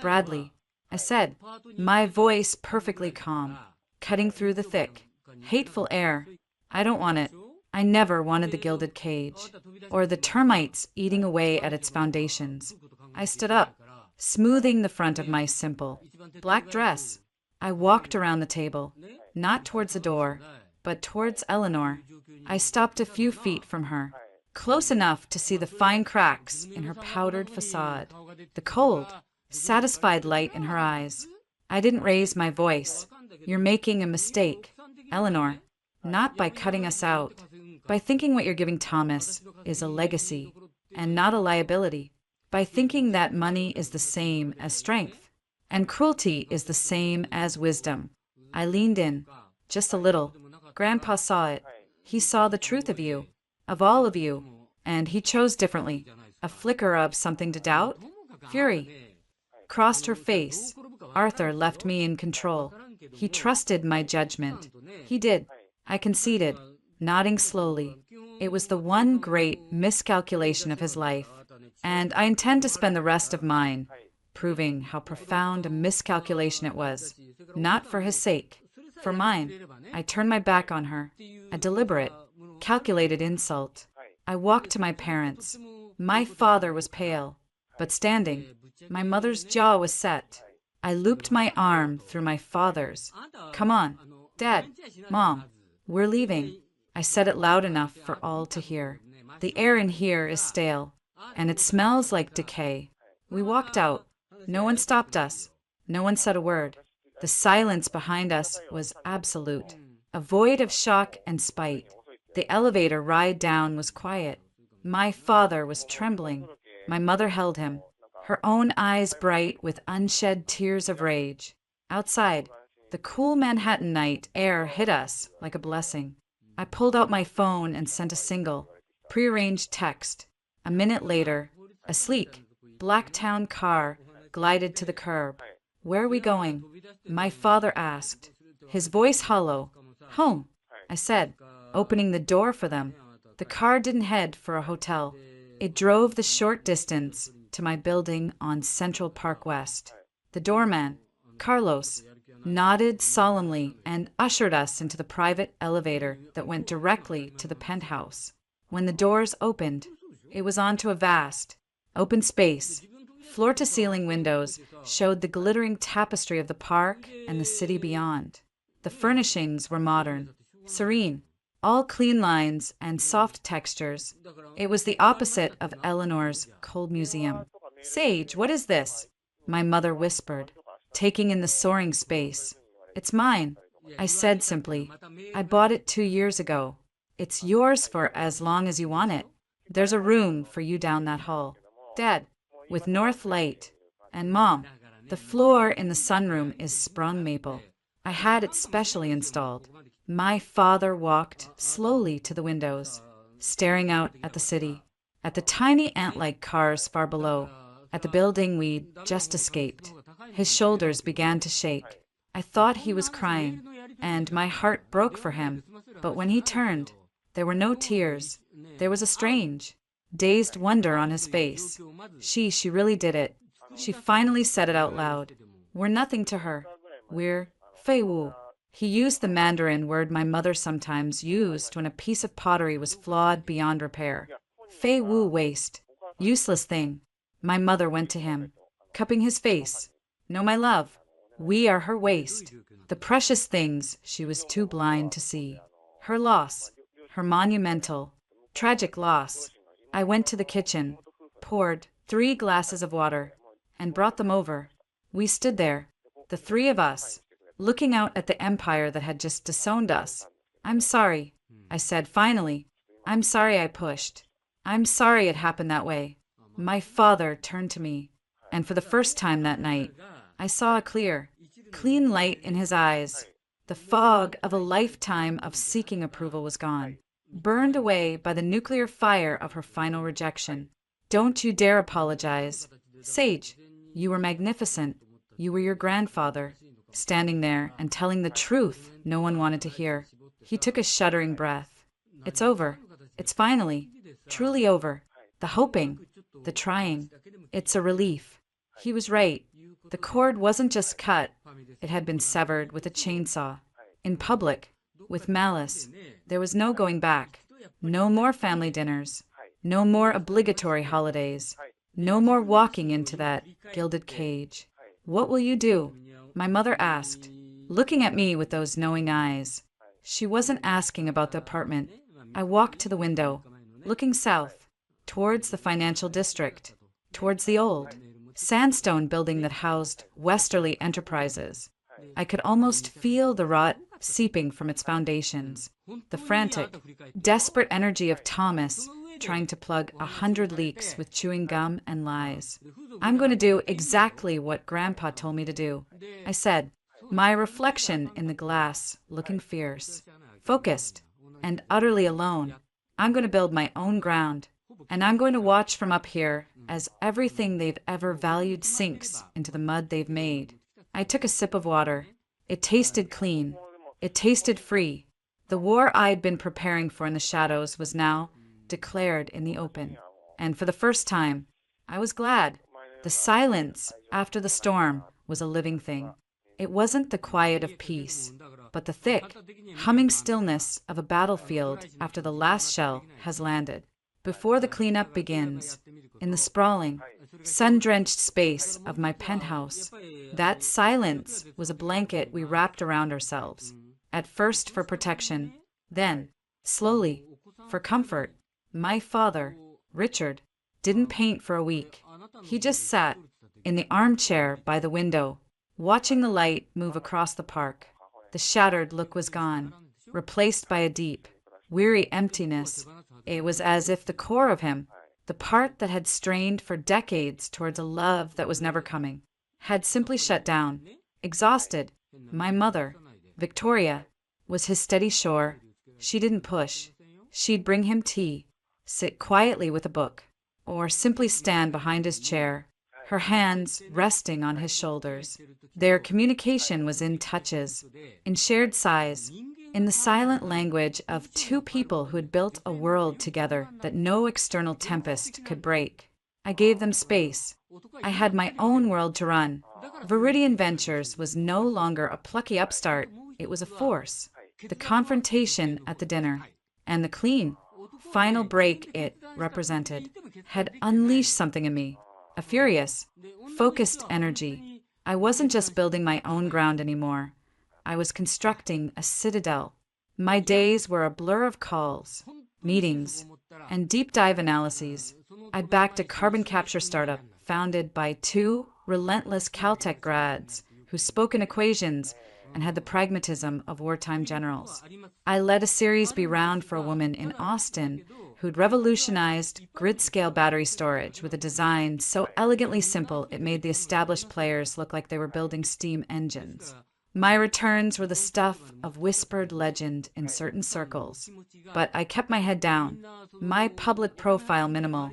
Bradley, I said, my voice perfectly calm, cutting through the thick, hateful air. I don't want it. I never wanted the gilded cage, or the termites eating away at its foundations. I stood up, smoothing the front of my simple, black dress. I walked around the table, not towards the door, but towards Eleanor. I stopped a few feet from her, close enough to see the fine cracks in her powdered facade, the cold, satisfied light in her eyes. I didn't raise my voice. You're making a mistake, Eleanor, not by cutting us out, by thinking what you're giving Thomas is a legacy and not a liability, by thinking that money is the same as strength and cruelty is the same as wisdom. I leaned in, just a little. Grandpa saw it. He saw the truth of you, of all of you, and he chose differently. A flicker of something to doubt? Fury crossed her face. Arthur left me in control. He trusted my judgment. He did. I conceded, nodding slowly. It was the one great miscalculation of his life, and I intend to spend the rest of mine proving how profound a miscalculation it was. Not for his sake, for mine. I turned my back on her, a deliberate, calculated insult. I walked to my parents. My father was pale, but standing. My mother's jaw was set. I looped my arm through my father's. Come on, Dad, Mom, we're leaving. I said it loud enough for all to hear. The air in here is stale, and it smells like decay. We walked out. No one stopped us. No one said a word. The silence behind us was absolute, a void of shock and spite. The elevator ride down was quiet. My father was trembling. My mother held him, her own eyes bright with unshed tears of rage. Outside, the cool Manhattan night air hit us like a blessing. I pulled out my phone and sent a single, prearranged text. A minute later, a sleek, Blacktown car glided to the curb. "Where are we going?" my father asked, his voice hollow. "Home," I said, opening the door for them. The car didn't head for a hotel. It drove the short distance to my building on Central Park West. The doorman, Carlos, nodded solemnly and ushered us into the private elevator that went directly to the penthouse. When the doors opened, it was onto a vast, open space. Floor-to-ceiling windows showed the glittering tapestry of the park and the city beyond. The furnishings were modern, serene, all clean lines and soft textures. It was the opposite of Eleanor's cold museum. "Sage, what is this?" my mother whispered, taking in the soaring space. "It's mine," I said simply. "I bought it 2 years ago. It's yours for as long as you want it. There's a room for you down that hall. Dad, with north light. And Mom, the floor in the sunroom is sprung maple. I had it specially installed." My father walked slowly to the windows, staring out at the city, at the tiny ant-like cars far below, at the building we'd just escaped. His shoulders began to shake. I thought he was crying, and my heart broke for him. But when he turned, there were no tears. There was a strange, dazed wonder on his face. She really did it. She finally said it out loud. "We're nothing to her. We're Fei Wu." He used the Mandarin word my mother sometimes used when a piece of pottery was flawed beyond repair. "Fei Wu waste. Useless thing." My mother went to him, cupping his face. "No, my love. We are her waste. The precious things she was too blind to see. Her loss. Her monumental, tragic loss." I went to the kitchen, poured 3 glasses of water, and brought them over. We stood there, the 3 of us, looking out at the empire that had just disowned us. "I'm sorry," I said finally. "I'm sorry I pushed. I'm sorry it happened that way." My father turned to me, and for the first time that night, I saw a clear, clean light in his eyes. The fog of a lifetime of seeking approval was gone, burned away by the nuclear fire of her final rejection. "Don't you dare apologize. Sage, you were magnificent. You were your grandfather, standing there and telling the truth no one wanted to hear." He took a shuddering breath. "It's over. It's finally, truly over. The hoping, the trying. It's a relief." He was right. The cord wasn't just cut. It had been severed with a chainsaw. In public, with malice. There was no going back. No more family dinners. No more obligatory holidays. No more walking into that gilded cage. "What will you do?" my mother asked, looking at me with those knowing eyes. She wasn't asking about the apartment. I walked to the window, looking south, towards the financial district, towards the old, sandstone building that housed Westerly Enterprises. I could almost feel the rot seeping from its foundations, the frantic, desperate energy of Thomas trying to plug 100 leaks with chewing gum and lies. "I'm going to do exactly what Grandpa told me to do," I said, my reflection in the glass looking fierce, focused, and utterly alone. "I'm going to build my own ground, and I'm going to watch from up here as everything they've ever valued sinks into the mud they've made." I took a sip of water. It tasted clean. It tasted free. The war I'd been preparing for in the shadows was now declared in the open. And for the first time, I was glad. The silence after the storm was a living thing. It wasn't the quiet of peace, but the thick, humming stillness of a battlefield after the last shell has landed. Before the cleanup begins, in the sprawling, sun-drenched space of my penthouse, that silence was a blanket we wrapped around ourselves, at first for protection, then, slowly, for comfort. My father, Richard, didn't paint for a week. He just sat in the armchair by the window, watching the light move across the park. The shattered look was gone, replaced by a deep, weary emptiness, It was as if the core of him, the part that had strained for decades towards a love that was never coming, had simply shut down. Exhausted, my mother, Victoria, was his steady shore. She didn't push. She'd bring him tea, sit quietly with a book, or simply stand behind his chair, her hands resting on his shoulders. Their communication was in touches, in shared sighs, in the silent language of two people who had built a world together that no external tempest could break. I gave them space. I had my own world to run. Viridian Ventures was no longer a plucky upstart, it was a force. The confrontation at the dinner, and the clean, final break it represented, had unleashed something in me, a furious, focused energy. I wasn't just building my own ground anymore. I was constructing a citadel. My days were a blur of calls, meetings, and deep dive analyses. I backed a carbon capture startup founded by two relentless Caltech grads who spoke in equations and had the pragmatism of wartime generals. I led a Series B round for a woman in Austin who'd revolutionized grid-scale battery storage with a design so elegantly simple it made the established players look like they were building steam engines. My returns were the stuff of whispered legend in certain circles, but I kept my head down, my public profile minimal.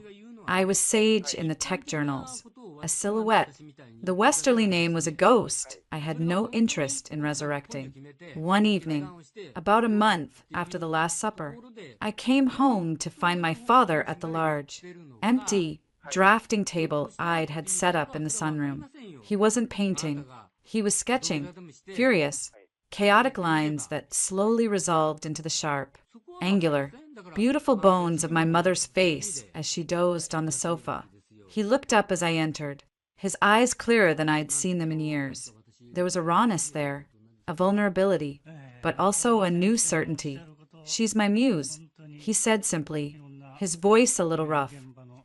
I was sage in the tech journals, a silhouette. The Westerly name was a ghost I had no interest in resurrecting. One evening, about a month after the Last Supper, I came home to find my father at the large, empty drafting table I'd had set up in the sunroom. He wasn't painting. He was sketching, furious, chaotic lines that slowly resolved into the sharp, angular, beautiful bones of my mother's face as she dozed on the sofa. He looked up as I entered, his eyes clearer than I'd seen them in years. There was a rawness there, a vulnerability, but also a new certainty. "She's my muse," he said simply, his voice a little rough.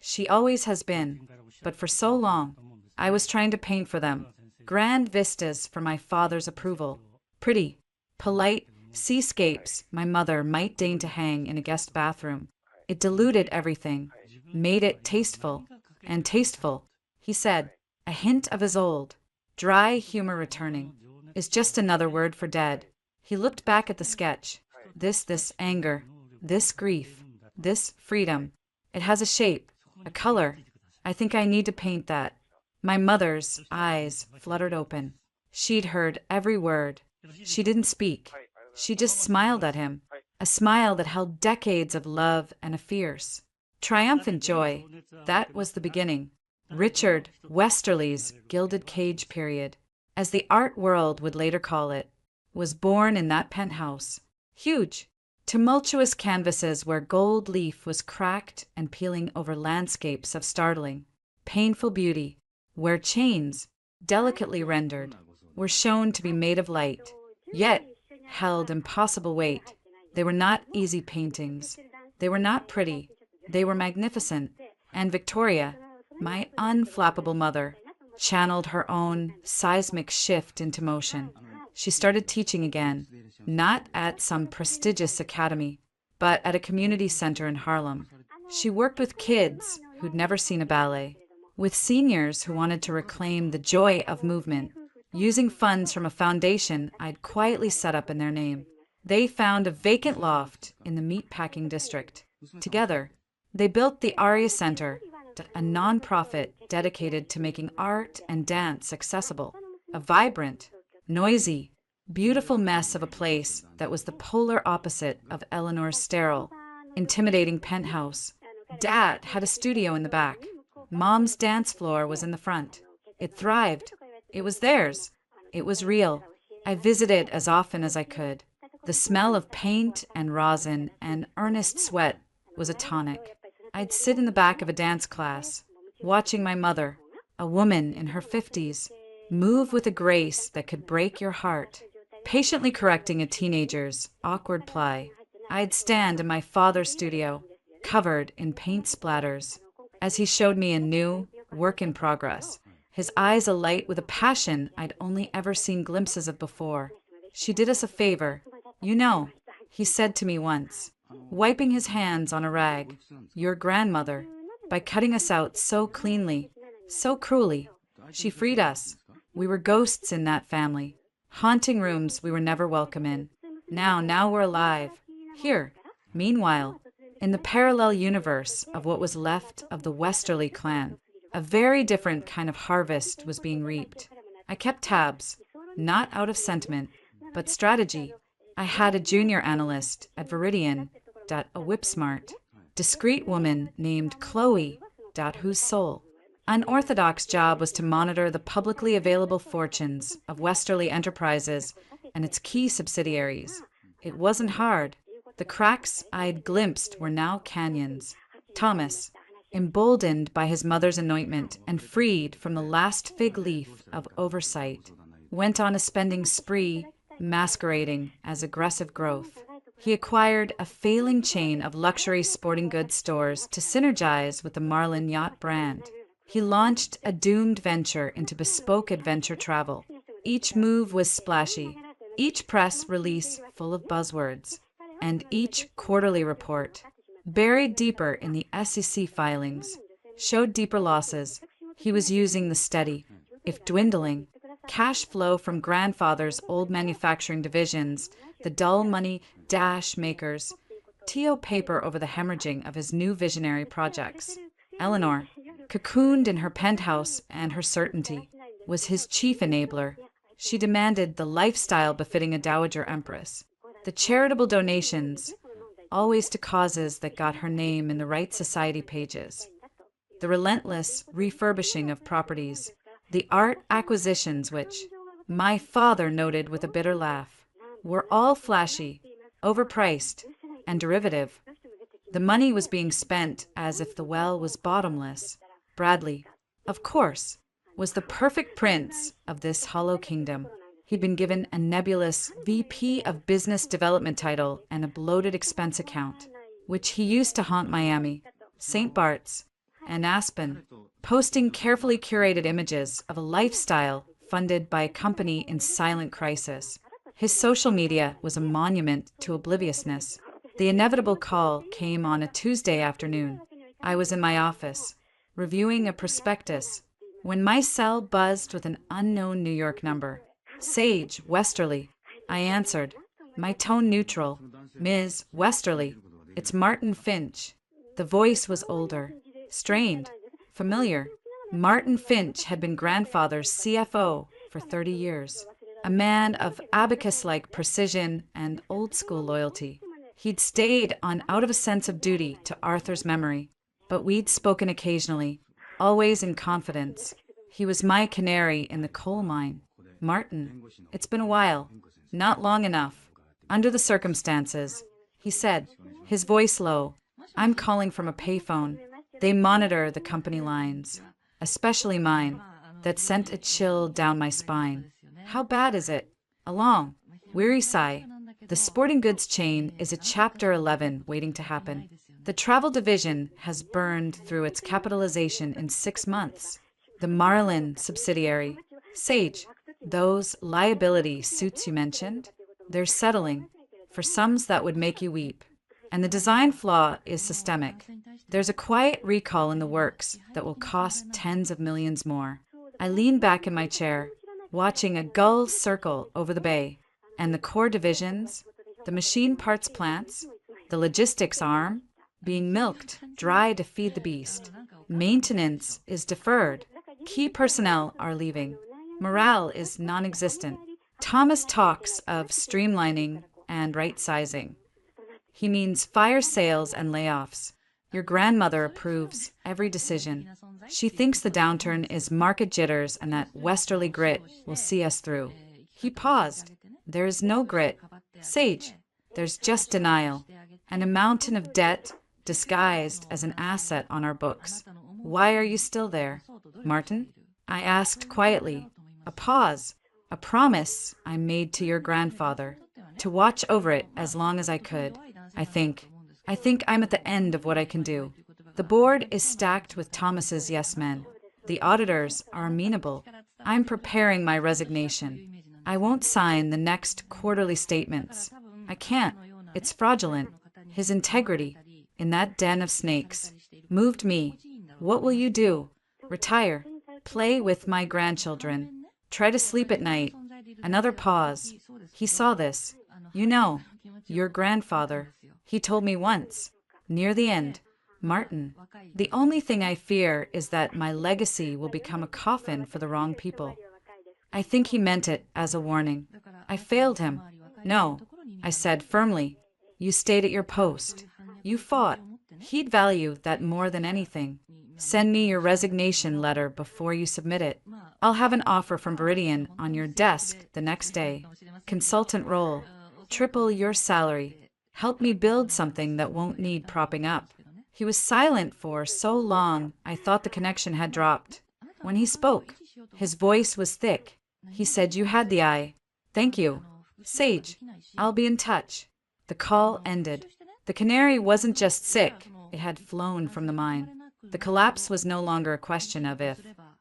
"She always has been, but for so long, I was trying to paint for them. Grand vistas for my father's approval. Pretty, polite seascapes my mother might deign to hang in a guest bathroom. It diluted everything, made it tasteful. And tasteful, he said, a hint of his old, dry humor returning, is just another word for dead. He looked back at the sketch. This anger, this grief, this freedom. It has a shape, a color. I think I need to paint that." My mother's eyes fluttered open. She'd heard every word. She didn't speak. She just smiled at him, a smile that held decades of love and a fierce, triumphant joy. That was the beginning. Richard Westerly's Gilded Cage period, as the art world would later call it, was born in that penthouse. Huge, tumultuous canvases where gold leaf was cracked and peeling over landscapes of startling, painful beauty, where chains, delicately rendered, were shown to be made of light, yet held impossible weight. They were not easy paintings. They were not pretty. They were magnificent. And Victoria, my unflappable mother, channeled her own seismic shift into motion. She started teaching again, not at some prestigious academy, but at a community center in Harlem. She worked with kids who'd never seen a ballet, with seniors who wanted to reclaim the joy of movement, using funds from a foundation I'd quietly set up in their name. They found a vacant loft in the meatpacking district. Together, they built the Aria Center, a nonprofit dedicated to making art and dance accessible, a vibrant, noisy, beautiful mess of a place that was the polar opposite of Eleanor's sterile, intimidating penthouse. Dad had a studio in the back. Mom's dance floor was in the front. It thrived. It was theirs. It was real. I visited as often as I could. The smell of paint and rosin and earnest sweat was a tonic. I'd sit in the back of a dance class, watching my mother, a woman in her 50s, move with a grace that could break your heart, patiently correcting a teenager's awkward ply. I'd stand in my father's studio, covered in paint splatters, as he showed me a new work in progress, his eyes alight with a passion I'd only ever seen glimpses of before. "She did us a favor. You know," he said to me once, wiping his hands on a rag. Your grandmother, by cutting us out so cleanly, so cruelly. She freed us. We were ghosts in that family. Haunting rooms we were never welcome in. Now we're alive. Here. Meanwhile, in the parallel universe of what was left of the Westerly clan, a very different kind of harvest was being reaped. I kept tabs, not out of sentiment, but strategy. I had a junior analyst at Viridian, a whip-smart, discreet woman named Chloe, whose soul. Unorthodox job was to monitor the publicly available fortunes of Westerly Enterprises and its key subsidiaries. It wasn't hard. The cracks I'd glimpsed were now canyons. Thomas, emboldened by his mother's anointment and freed from the last fig leaf of oversight, went on a spending spree masquerading as aggressive growth. He acquired a failing chain of luxury sporting goods stores to synergize with the Marlin Yacht brand. He launched a doomed venture into bespoke adventure travel. Each move was splashy, each press release full of buzzwords, and each quarterly report, buried deeper in the SEC filings, showed deeper losses. He was using the steady, if dwindling, cash flow from grandfather's old manufacturing divisions, the dull money dash makers, TO paper over the hemorrhaging of his new visionary projects. Eleanor, cocooned in her penthouse and her certainty, was his chief enabler. She demanded the lifestyle befitting a dowager empress, the charitable donations, always to causes that got her name in the right society pages, the relentless refurbishing of properties, the art acquisitions which, my father noted with a bitter laugh, were all flashy, overpriced, and derivative. The money was being spent as if the well was bottomless. Bradley, of course, was the perfect prince of this hollow kingdom. He'd been given a nebulous VP of Business Development title and a bloated expense account, which he used to haunt Miami, St. Bart's, and Aspen, posting carefully curated images of a lifestyle funded by a company in silent crisis. His social media was a monument to obliviousness. The inevitable call came on a Tuesday afternoon. I was in my office, reviewing a prospectus, when my cell buzzed with an unknown New York number. Sage, Westerly. I answered, my tone neutral. Ms. Westerly. It's Martin Finch. The voice was older, strained, familiar. Martin Finch had been grandfather's CFO for 30 years, a man of abacus-like precision and old-school loyalty. He'd stayed on out of a sense of duty to Arthur's memory, but we'd spoken occasionally, always in confidence. He was my canary in the coal mine. Martin, it's been a while, not long enough. Under the circumstances, he said, his voice low, I'm calling from a payphone. They monitor the company lines, especially mine, that sent a chill down my spine. How bad is it? A long, weary sigh. The sporting goods chain is a Chapter 11 waiting to happen. The travel division has burned through its capitalization in 6 months. The Marlin subsidiary, Sage, those liability suits you mentioned, they're settling. For sums that would make you weep. And the design flaw is systemic. There's a quiet recall in the works that will cost tens of millions more. I lean back in my chair, watching a gull circle over the bay, and the core divisions, the machine parts plants, the logistics arm, being milked dry to feed the beast. Maintenance is deferred. Key personnel are leaving. Morale is non-existent. Thomas talks of streamlining and right-sizing. He means fire sales and layoffs. Your grandmother approves every decision. She thinks the downturn is market jitters and that Westerly grit will see us through. He paused. There is no grit. Sage, there's just denial, and a mountain of debt disguised as an asset on our books. Why are you still there, Martin? I asked quietly. A pause, a promise I made to your grandfather, to watch over it as long as I could. I think I'm at the end of what I can do. The board is stacked with Thomas's yes men. The auditors are amenable. I'm preparing my resignation. I won't sign the next quarterly statements. I can't. It's fraudulent. His integrity, in that den of snakes, moved me. What will you do? Retire. Play with my grandchildren. Try to sleep at night. Another pause. He saw this. You know, your grandfather. He told me once, near the end, Martin, the only thing I fear is that my legacy will become a coffin for the wrong people. I think he meant it as a warning. I failed him. No, I said firmly. You stayed at your post. You fought. He'd value that more than anything. Send me your resignation letter before you submit it. I'll have an offer from Veridian on your desk the next day. Consultant role. Triple your salary. Help me build something that won't need propping up. He was silent for so long, I thought the connection had dropped. When he spoke, his voice was thick. He said, you had the eye. Thank you. Sage, I'll be in touch. The call ended. The canary wasn't just sick, it had flown from the mine. The collapse was no longer a question of if,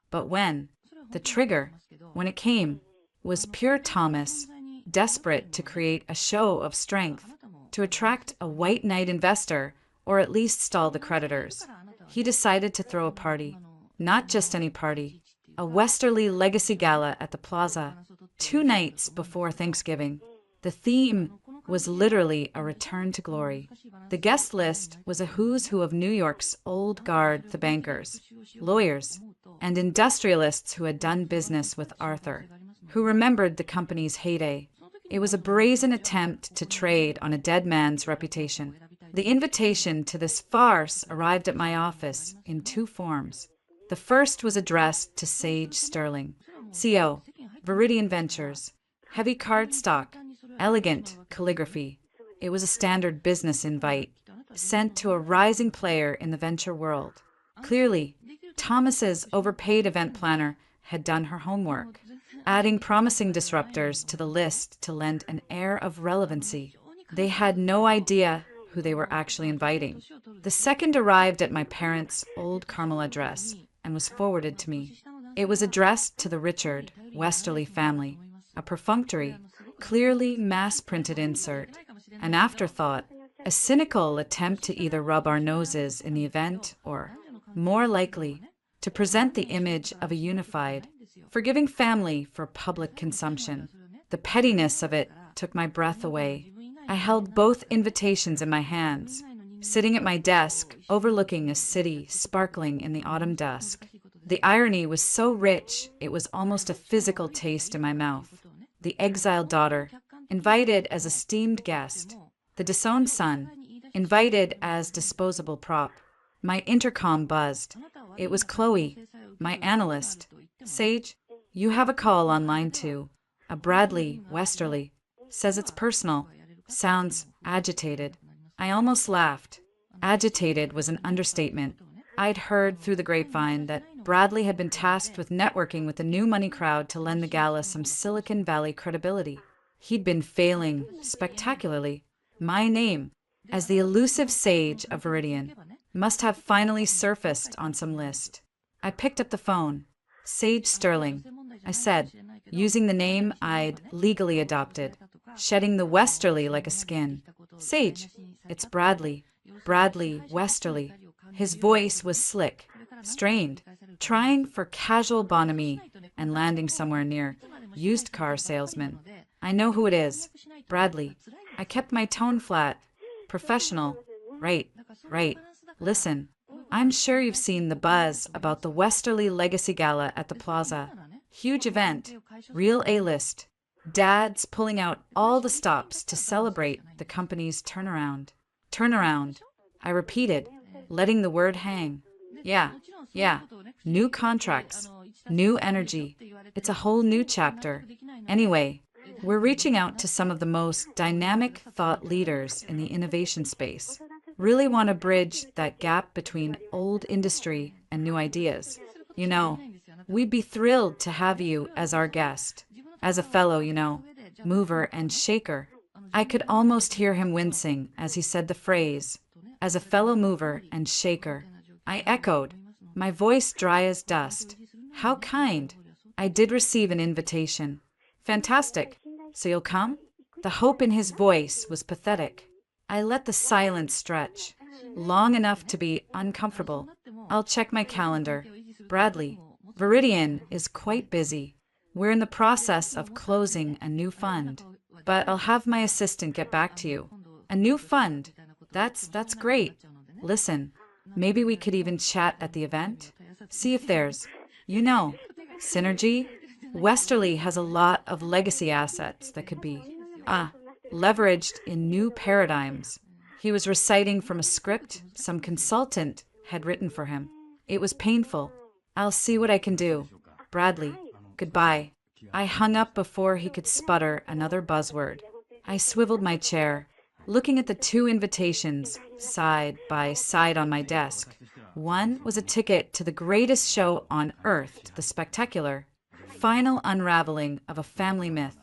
but when. The trigger, when it came, was pure Thomas, desperate to create a show of strength, to attract a white knight investor, or at least stall the creditors. He decided to throw a party. Not just any party. A Westerly Legacy Gala at the Plaza, 2 nights before Thanksgiving. The theme was literally a return to glory. The guest list was a who's who of New York's old guard, the bankers, lawyers, and industrialists who had done business with Arthur, who remembered the company's heyday. It was a brazen attempt to trade on a dead man's reputation. The invitation to this farce arrived at my office in 2 forms. The first was addressed to Sage Sterling, CEO, Veridian Ventures, heavy cardstock, elegant calligraphy. It was a standard business invite, sent to a rising player in the venture world. Clearly, Thomas's overpaid event planner had done her homework, adding promising disruptors to the list to lend an air of relevancy. They had no idea who they were actually inviting. The second arrived at my parents' old Carmel address and was forwarded to me. It was addressed to the Richard Westerly family, a perfunctory, clearly mass-printed insert, an afterthought, a cynical attempt to either rub our noses in the event or, more likely, to present the image of a unified, forgiving family for public consumption. The pettiness of it took my breath away. I held both invitations in my hands, sitting at my desk, overlooking a city sparkling in the autumn dusk. The irony was so rich, it was almost a physical taste in my mouth. The exiled daughter, invited as esteemed guest. The disowned son, invited as disposable prop. My intercom buzzed. It was Chloe, my analyst. Sage, you have a call on line 2. A Bradley Westerly. Says it's personal. Sounds agitated. I almost laughed. Agitated was an understatement. I'd heard through the grapevine that Bradley had been tasked with networking with the new money crowd to lend the gala some Silicon Valley credibility. He'd been failing spectacularly. My name, as the elusive sage of Veridian, must have finally surfaced on some list. I picked up the phone. Sage Sterling, I said, using the name I'd legally adopted, shedding the Westerly like a skin. Sage, it's Bradley. Bradley Westerly. His voice was slick, strained, trying for casual bonhomie and landing somewhere near used car salesman. I know who it is. Bradley. I kept my tone flat. Professional. Right. Listen, I'm sure you've seen the buzz about the Westerly Legacy Gala at the Plaza. Huge event. Real A-list. Dads pulling out all the stops to celebrate the company's turnaround. Turnaround. I repeated, letting the word hang. Yeah. New contracts. New energy. It's a whole new chapter. Anyway, we're reaching out to some of the most dynamic thought leaders in the innovation space. Really want to bridge that gap between old industry and new ideas. You know, we'd be thrilled to have you as our guest. As a fellow, mover and shaker. I could almost hear him wincing as he said the phrase, as a fellow mover and shaker. I echoed, my voice dry as dust. How kind. I did receive an invitation. Fantastic. So you'll come? The hope in his voice was pathetic. I let the silence stretch, long enough to be uncomfortable. I'll check my calendar. Bradley, Viridian is quite busy. We're in the process of closing a new fund, but I'll have my assistant get back to you. A new fund? That's great. Listen, maybe we could even chat at the event? See if there's, synergy? Westerly has a lot of legacy assets that could be, leveraged in new paradigms. He was reciting from a script some consultant had written for him. It was painful. I'll see what I can do. Bradley, goodbye. I hung up before he could sputter another buzzword. I swiveled my chair, looking at the two invitations side by side on my desk. One was a ticket to the greatest show on earth, the spectacular final unraveling of a family myth.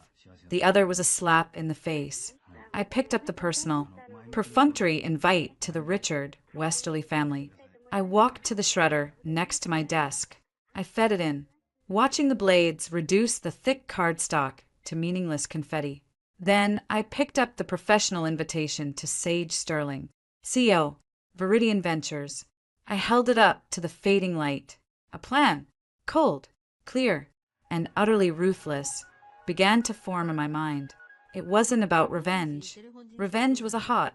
The other was a slap in the face. I picked up the personal, perfunctory invite to the Richard Westerly family. I walked to the shredder next to my desk. I fed it in, watching the blades reduce the thick cardstock to meaningless confetti. Then I picked up the professional invitation to Sage Sterling, CEO, Viridian Ventures. I held it up to the fading light. A plan, cold, clear, and utterly ruthless, began to form in my mind. It wasn't about revenge. Revenge was a hot,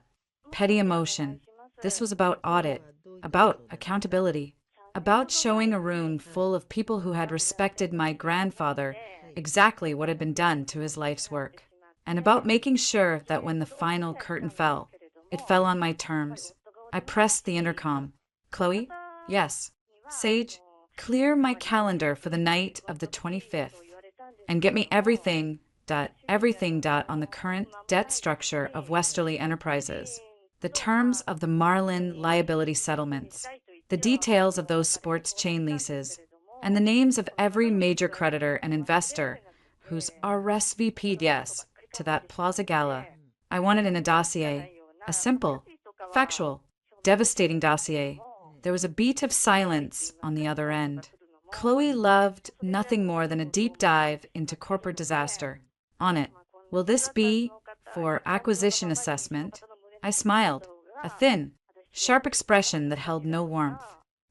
petty emotion. This was about audit, about accountability, about showing a room full of people who had respected my grandfather exactly what had been done to his life's work, and about making sure that when the final curtain fell, it fell on my terms. I pressed the intercom. Chloe? Yes. Sage? Clear my calendar for the night of the 25th and get me everything on the current debt structure of Westerly Enterprises, the terms of the Marlin liability settlements, the details of those sports chain leases, and the names of every major creditor and investor who's RSVP'd yes to that Plaza Gala. I wanted in a dossier, a simple, factual, devastating dossier. There was a beat of silence on the other end. Chloe loved nothing more than a deep dive into corporate disaster. On it, will this be for acquisition assessment? I smiled, a thin, sharp expression that held no warmth.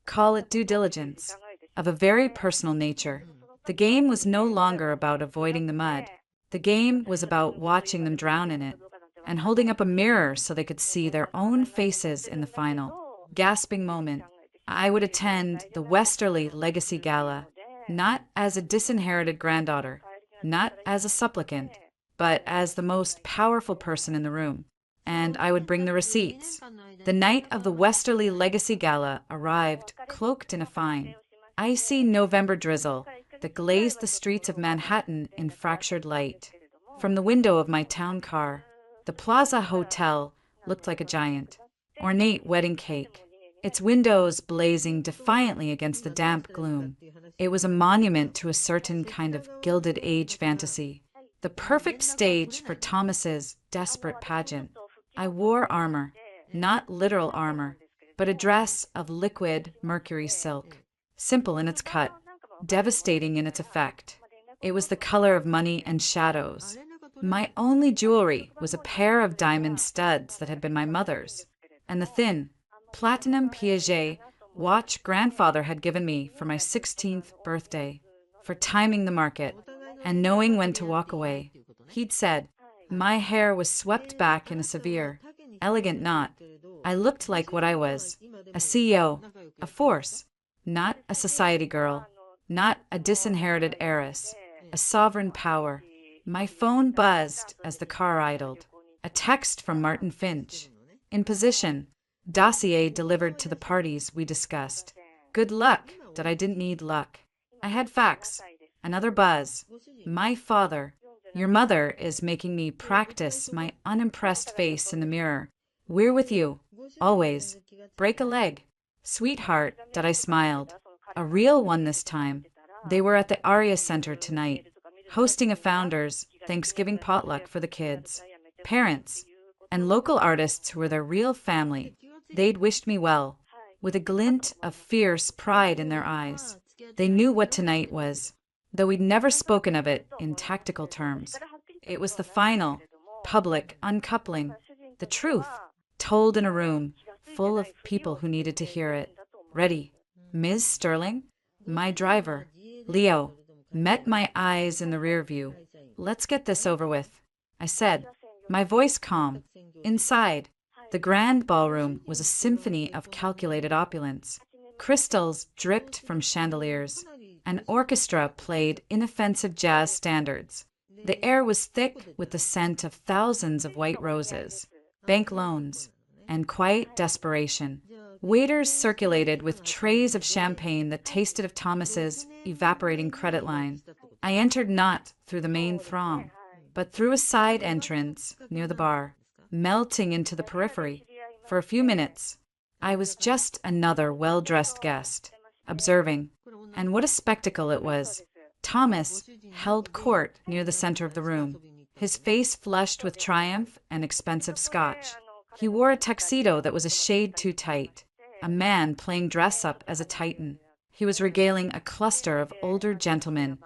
Call it due diligence, of a very personal nature. The game was no longer about avoiding the mud. The game was about watching them drown in it and holding up a mirror so they could see their own faces in the final, gasping moment. I would attend the Westerly Legacy Gala, not as a disinherited granddaughter, not as a supplicant, but as the most powerful person in the room. And I would bring the receipts. The night of the Westerly Legacy Gala arrived cloaked in a fine, icy November drizzle that glazed the streets of Manhattan in fractured light. From the window of my town car, the Plaza Hotel looked like a giant, ornate wedding cake, its windows blazing defiantly against the damp gloom. It was a monument to a certain kind of Gilded Age fantasy, the perfect stage for Thomas's desperate pageant. I wore armor, not literal armor, but a dress of liquid mercury silk, simple in its cut, devastating in its effect. It was the color of money and shadows. My only jewelry was a pair of diamond studs that had been my mother's, and the thin, platinum Piaget watch grandfather had given me for my 16th birthday, for timing the market and knowing when to walk away. He'd said, my hair was swept back in a severe, elegant knot. I looked like what I was, a CEO, a force, not a society girl, not a disinherited heiress, a sovereign power. My phone buzzed as the car idled. A text from Martin Finch. In position, dossier delivered to the parties we discussed. Good luck that I didn't need luck. I had facts. Another buzz. My father. Your mother is making me practice my unimpressed face in the mirror. We're with you. Always. Break a leg. Sweetheart, that I smiled. A real one this time. They were at the Aria Center tonight, hosting a founders' Thanksgiving potluck for the kids, parents, and local artists who were their real family. They'd wished me well, with a glint of fierce pride in their eyes. They knew what tonight was, though we'd never spoken of it in tactical terms. It was the final, public uncoupling, the truth, told in a room full of people who needed to hear it. Ready. Ms. Sterling, my driver, Leo, met my eyes in the rear view. Let's get this over with, I said, my voice calm. Inside, the grand ballroom was a symphony of calculated opulence. Crystals dripped from chandeliers. An orchestra played inoffensive jazz standards. The air was thick with the scent of thousands of white roses, bank loans, and quiet desperation. Waiters circulated with trays of champagne that tasted of Thomas's evaporating credit line. I entered not through the main throng, but through a side entrance near the bar, melting into the periphery. For a few minutes, I was just another well-dressed guest, observing, and what a spectacle it was. Thomas held court near the center of the room, his face flushed with triumph and expensive scotch. He wore a tuxedo that was a shade too tight, a man playing dress-up as a titan. He was regaling a cluster of older gentlemen,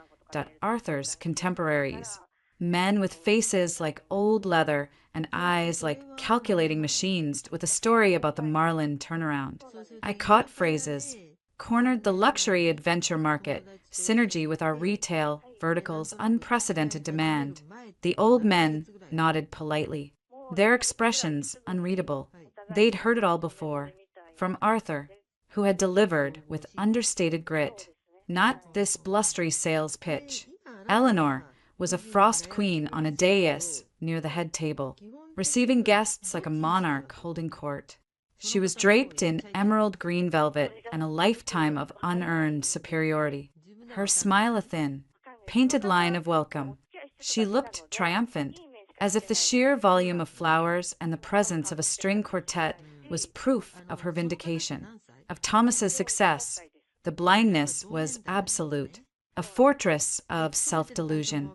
Arthur's contemporaries, men with faces like old leather and eyes like calculating machines with a story about the Marlin turnaround. I caught phrases, cornered the luxury adventure market, synergy with our retail vertical's unprecedented demand. The old men nodded politely, their expressions unreadable. They'd heard it all before, from Arthur, who had delivered with understated grit, not this blustery sales pitch. Eleanor was a frost queen on a dais near the head table, receiving guests like a monarch holding court. She was draped in emerald green velvet and a lifetime of unearned superiority. Her smile a thin, painted line of welcome. She looked triumphant, as if the sheer volume of flowers and the presence of a string quartet was proof of her vindication, of Thomas's success. The blindness was absolute, a fortress of self-delusion.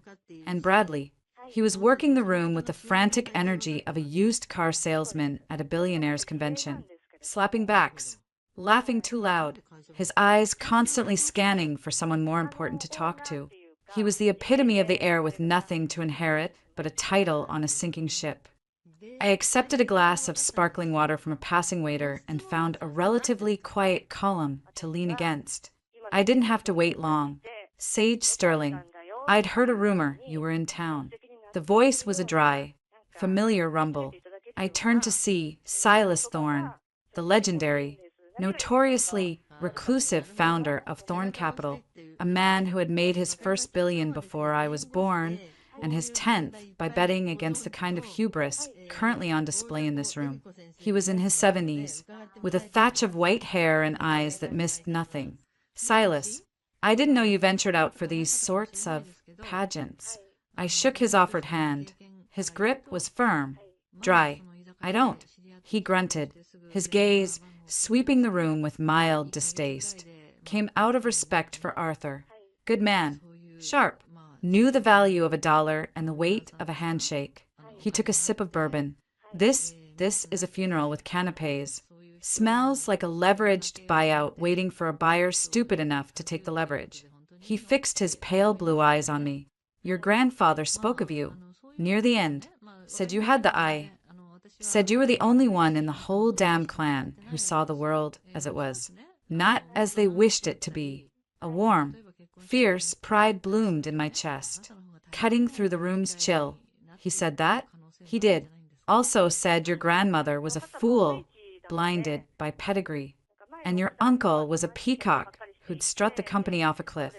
And Bradley, he was working the room with the frantic energy of a used car salesman at a billionaire's convention, slapping backs, laughing too loud, his eyes constantly scanning for someone more important to talk to. He was the epitome of the air with nothing to inherit but a title on a sinking ship. I accepted a glass of sparkling water from a passing waiter and found a relatively quiet column to lean against. I didn't have to wait long. Sage Sterling, I'd heard a rumor you were in town. The voice was a dry, familiar rumble. I turned to see Silas Thorne, the legendary, notoriously reclusive founder of Thorne Capital, a man who had made his first billion before I was born and his 10th by betting against the kind of hubris currently on display in this room. He was in his 70s, with a thatch of white hair and eyes that missed nothing. Silas, I didn't know you ventured out for these sorts of pageants. I shook his offered hand. His grip was firm, dry. I don't. He grunted, his gaze, sweeping the room with mild distaste, came out of respect for Arthur. Good man, sharp, knew the value of $1 and the weight of a handshake. He took a sip of bourbon. This is a funeral with canapes. Smells like a leveraged buyout waiting for a buyer stupid enough to take the leverage. He fixed his pale blue eyes on me. Your grandfather spoke of you, near the end, said you had the eye, said you were the only one in the whole damn clan who saw the world as it was, not as they wished it to be. A warm, fierce pride bloomed in my chest, cutting through the room's chill. He said that? He did. Also said your grandmother was a fool, blinded by pedigree, and your uncle was a peacock who'd strut the company off a cliff.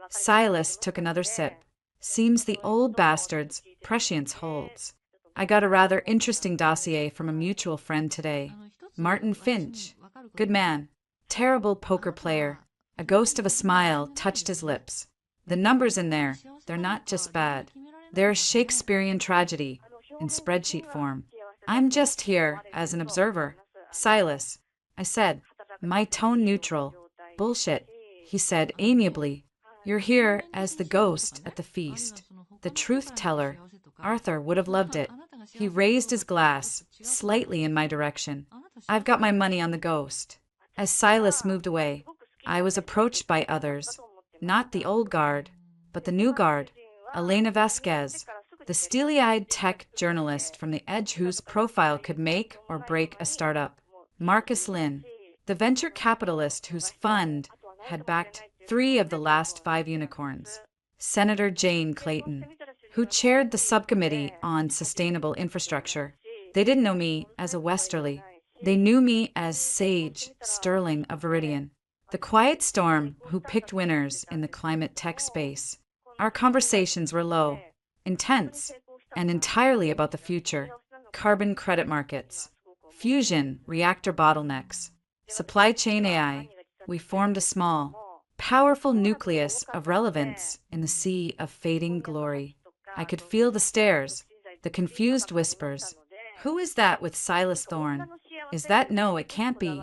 Silas took another sip. Seems the old bastard's prescience holds. I got a rather interesting dossier from a mutual friend today. Martin Finch. Good man. Terrible poker player. A ghost of a smile touched his lips. The numbers in there, they're not just bad. They're a Shakespearean tragedy in spreadsheet form. I'm just here as an observer. Silas, I said, my tone neutral. Bullshit, he said amiably. You're here as the ghost at the feast, the truth teller. Arthur would have loved it. He raised his glass slightly in my direction. I've got my money on the ghost. As Silas moved away, I was approached by others, not the old guard, but the new guard, Elena Vasquez, the steely-eyed tech journalist from the edge whose profile could make or break a startup. Marcus Lin, the venture capitalist whose fund had backed 3 of the last 5 unicorns. Senator Jane Clayton, who chaired the subcommittee on sustainable infrastructure. They didn't know me as a Westerly. They knew me as Sage Sterling of Viridian, the quiet storm who picked winners in the climate tech space. Our conversations were low, intense, and entirely about the future: carbon credit markets, fusion reactor bottlenecks, supply chain AI. We formed a small, powerful nucleus of relevance in the sea of fading glory. I could feel the stares, the confused whispers. Who is that with Silas Thorne? Is that no, it can't be.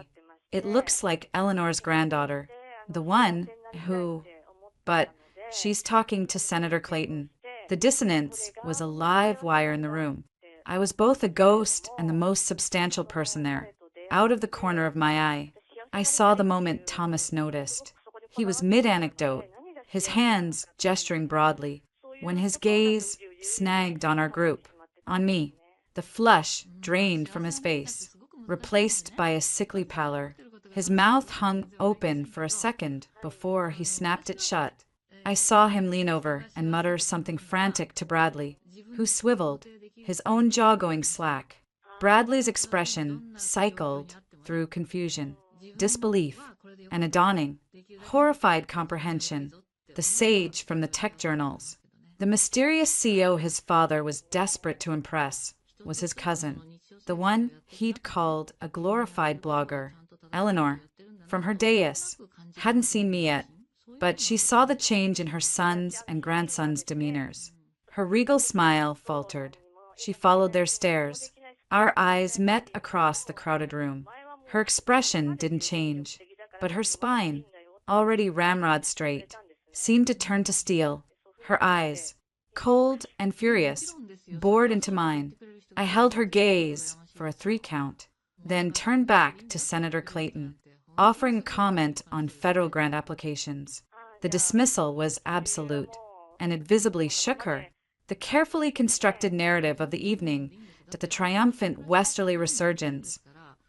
It looks like Eleanor's granddaughter. The one who... But she's talking to Senator Clayton. The dissonance was a live wire in the room. I was both a ghost and the most substantial person there. Out of the corner of my eye, I saw the moment Thomas noticed. He was mid-anecdote, his hands gesturing broadly, when his gaze snagged on our group, on me. The flush drained from his face, replaced by a sickly pallor. His mouth hung open for a second before he snapped it shut. I saw him lean over and mutter something frantic to Bradley, who swiveled, his own jaw going slack. Bradley's expression cycled through confusion, disbelief, and a dawning, horrified comprehension. The sage from the tech journals, the mysterious CEO his father was desperate to impress, was his cousin, the one he'd called a glorified blogger. Eleanor, from her dais, hadn't seen me yet, but she saw the change in her son's and grandson's demeanors. Her regal smile faltered. She followed their stares. Our eyes met across the crowded room. Her expression didn't change, but her spine, already ramrod straight, seemed to turn to steel. Her eyes, cold and furious, bored into mine. I held her gaze for a 3 count, then turned back to Senator Clayton, offering a comment on federal grant applications. The dismissal was absolute, and it visibly shook her. The carefully constructed narrative of the evening that the triumphant Westerly resurgence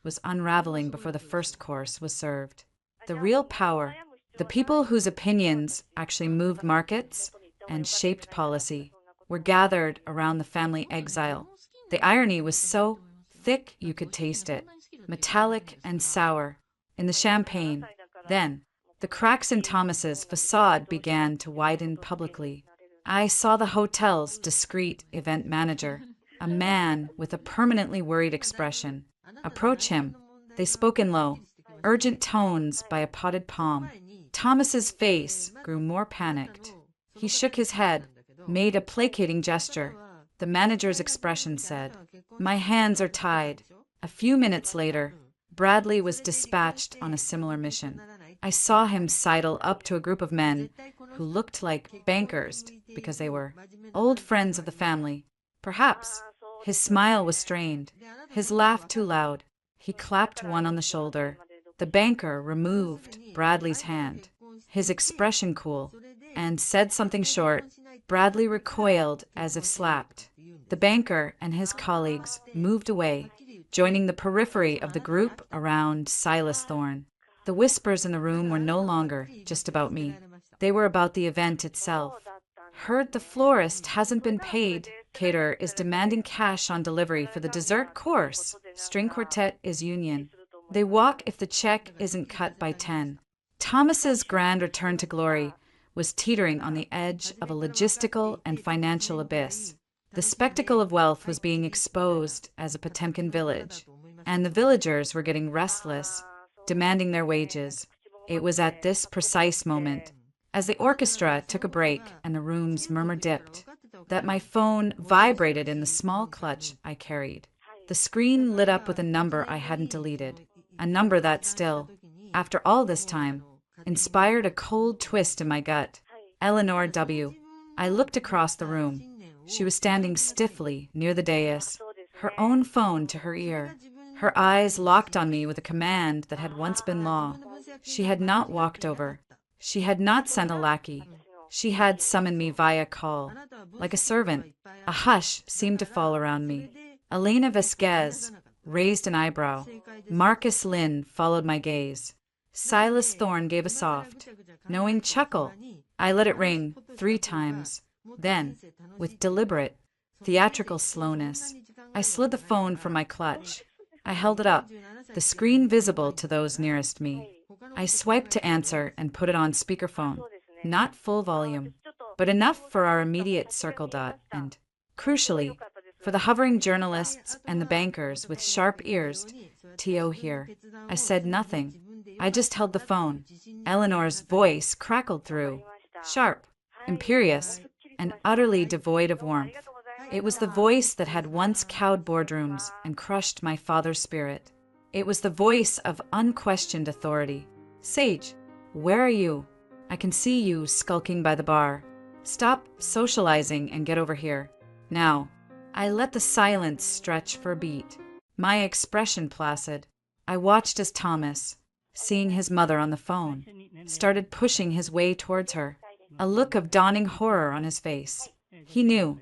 was unraveling before the first course was served. The real power, the people whose opinions actually moved markets and shaped policy, were gathered around the family exile. The irony was so thick you could taste it, metallic and sour, in the champagne. Then, the cracks in Thomas's facade began to widen publicly. I saw the hotel's discreet event manager, a man with a permanently worried expression, approach him. They spoke in low, urgent tones by a potted palm. Thomas's face grew more panicked. He shook his head, made a placating gesture. The manager's expression said, "My hands are tied." A few minutes later, Bradley was dispatched on a similar mission. I saw him sidle up to a group of men who looked like bankers because they were old friends of the family. Perhaps. His smile was strained, his laugh too loud. He clapped one on the shoulder. The banker removed Bradley's hand, his expression cool, and said something short. Bradley recoiled as if slapped. The banker and his colleagues moved away, joining the periphery of the group around Silas Thorne. The whispers in the room were no longer just about me. They were about the event itself. Heard the florist hasn't been paid. Caterer is demanding cash on delivery for the dessert course. String quartet is union. They walk if the check isn't cut by 10. Thomas's grand return to glory was teetering on the edge of a logistical and financial abyss. The spectacle of wealth was being exposed as a Potemkin village, and the villagers were getting restless, demanding their wages. It was at this precise moment, as the orchestra took a break and the room's murmur dipped, that my phone vibrated in the small clutch I carried. The screen lit up with a number I hadn't deleted, a number that still, after all this time, inspired a cold twist in my gut. Eleanor W. I looked across the room. She was standing stiffly near the dais, her own phone to her ear. Her eyes locked on me with a command that had once been law. She had not walked over. She had not sent a lackey. She had summoned me via call. Like a servant, a hush seemed to fall around me. Elena Vasquez raised an eyebrow. Marcus Lynn followed my gaze. Silas Thorne gave a soft, knowing chuckle. I let it ring 3 times. Then, with deliberate, theatrical slowness, I slid the phone from my clutch. I held it up, the screen visible to those nearest me. I swiped to answer and put it on speakerphone. Not full volume, but enough for our immediate circle dot and, crucially, for the hovering journalists and the bankers with sharp ears. T.O. here. I said nothing. I just held the phone. Eleanor's voice crackled through. Sharp, imperious, and utterly devoid of warmth. It was the voice that had once cowed boardrooms and crushed my father's spirit. It was the voice of unquestioned authority. Sage, where are you? I can see you skulking by the bar. Stop socializing and get over here. Now. I let the silence stretch for a beat, my expression placid. I watched as Thomas, seeing his mother on the phone, started pushing his way towards her, a look of dawning horror on his face. He knew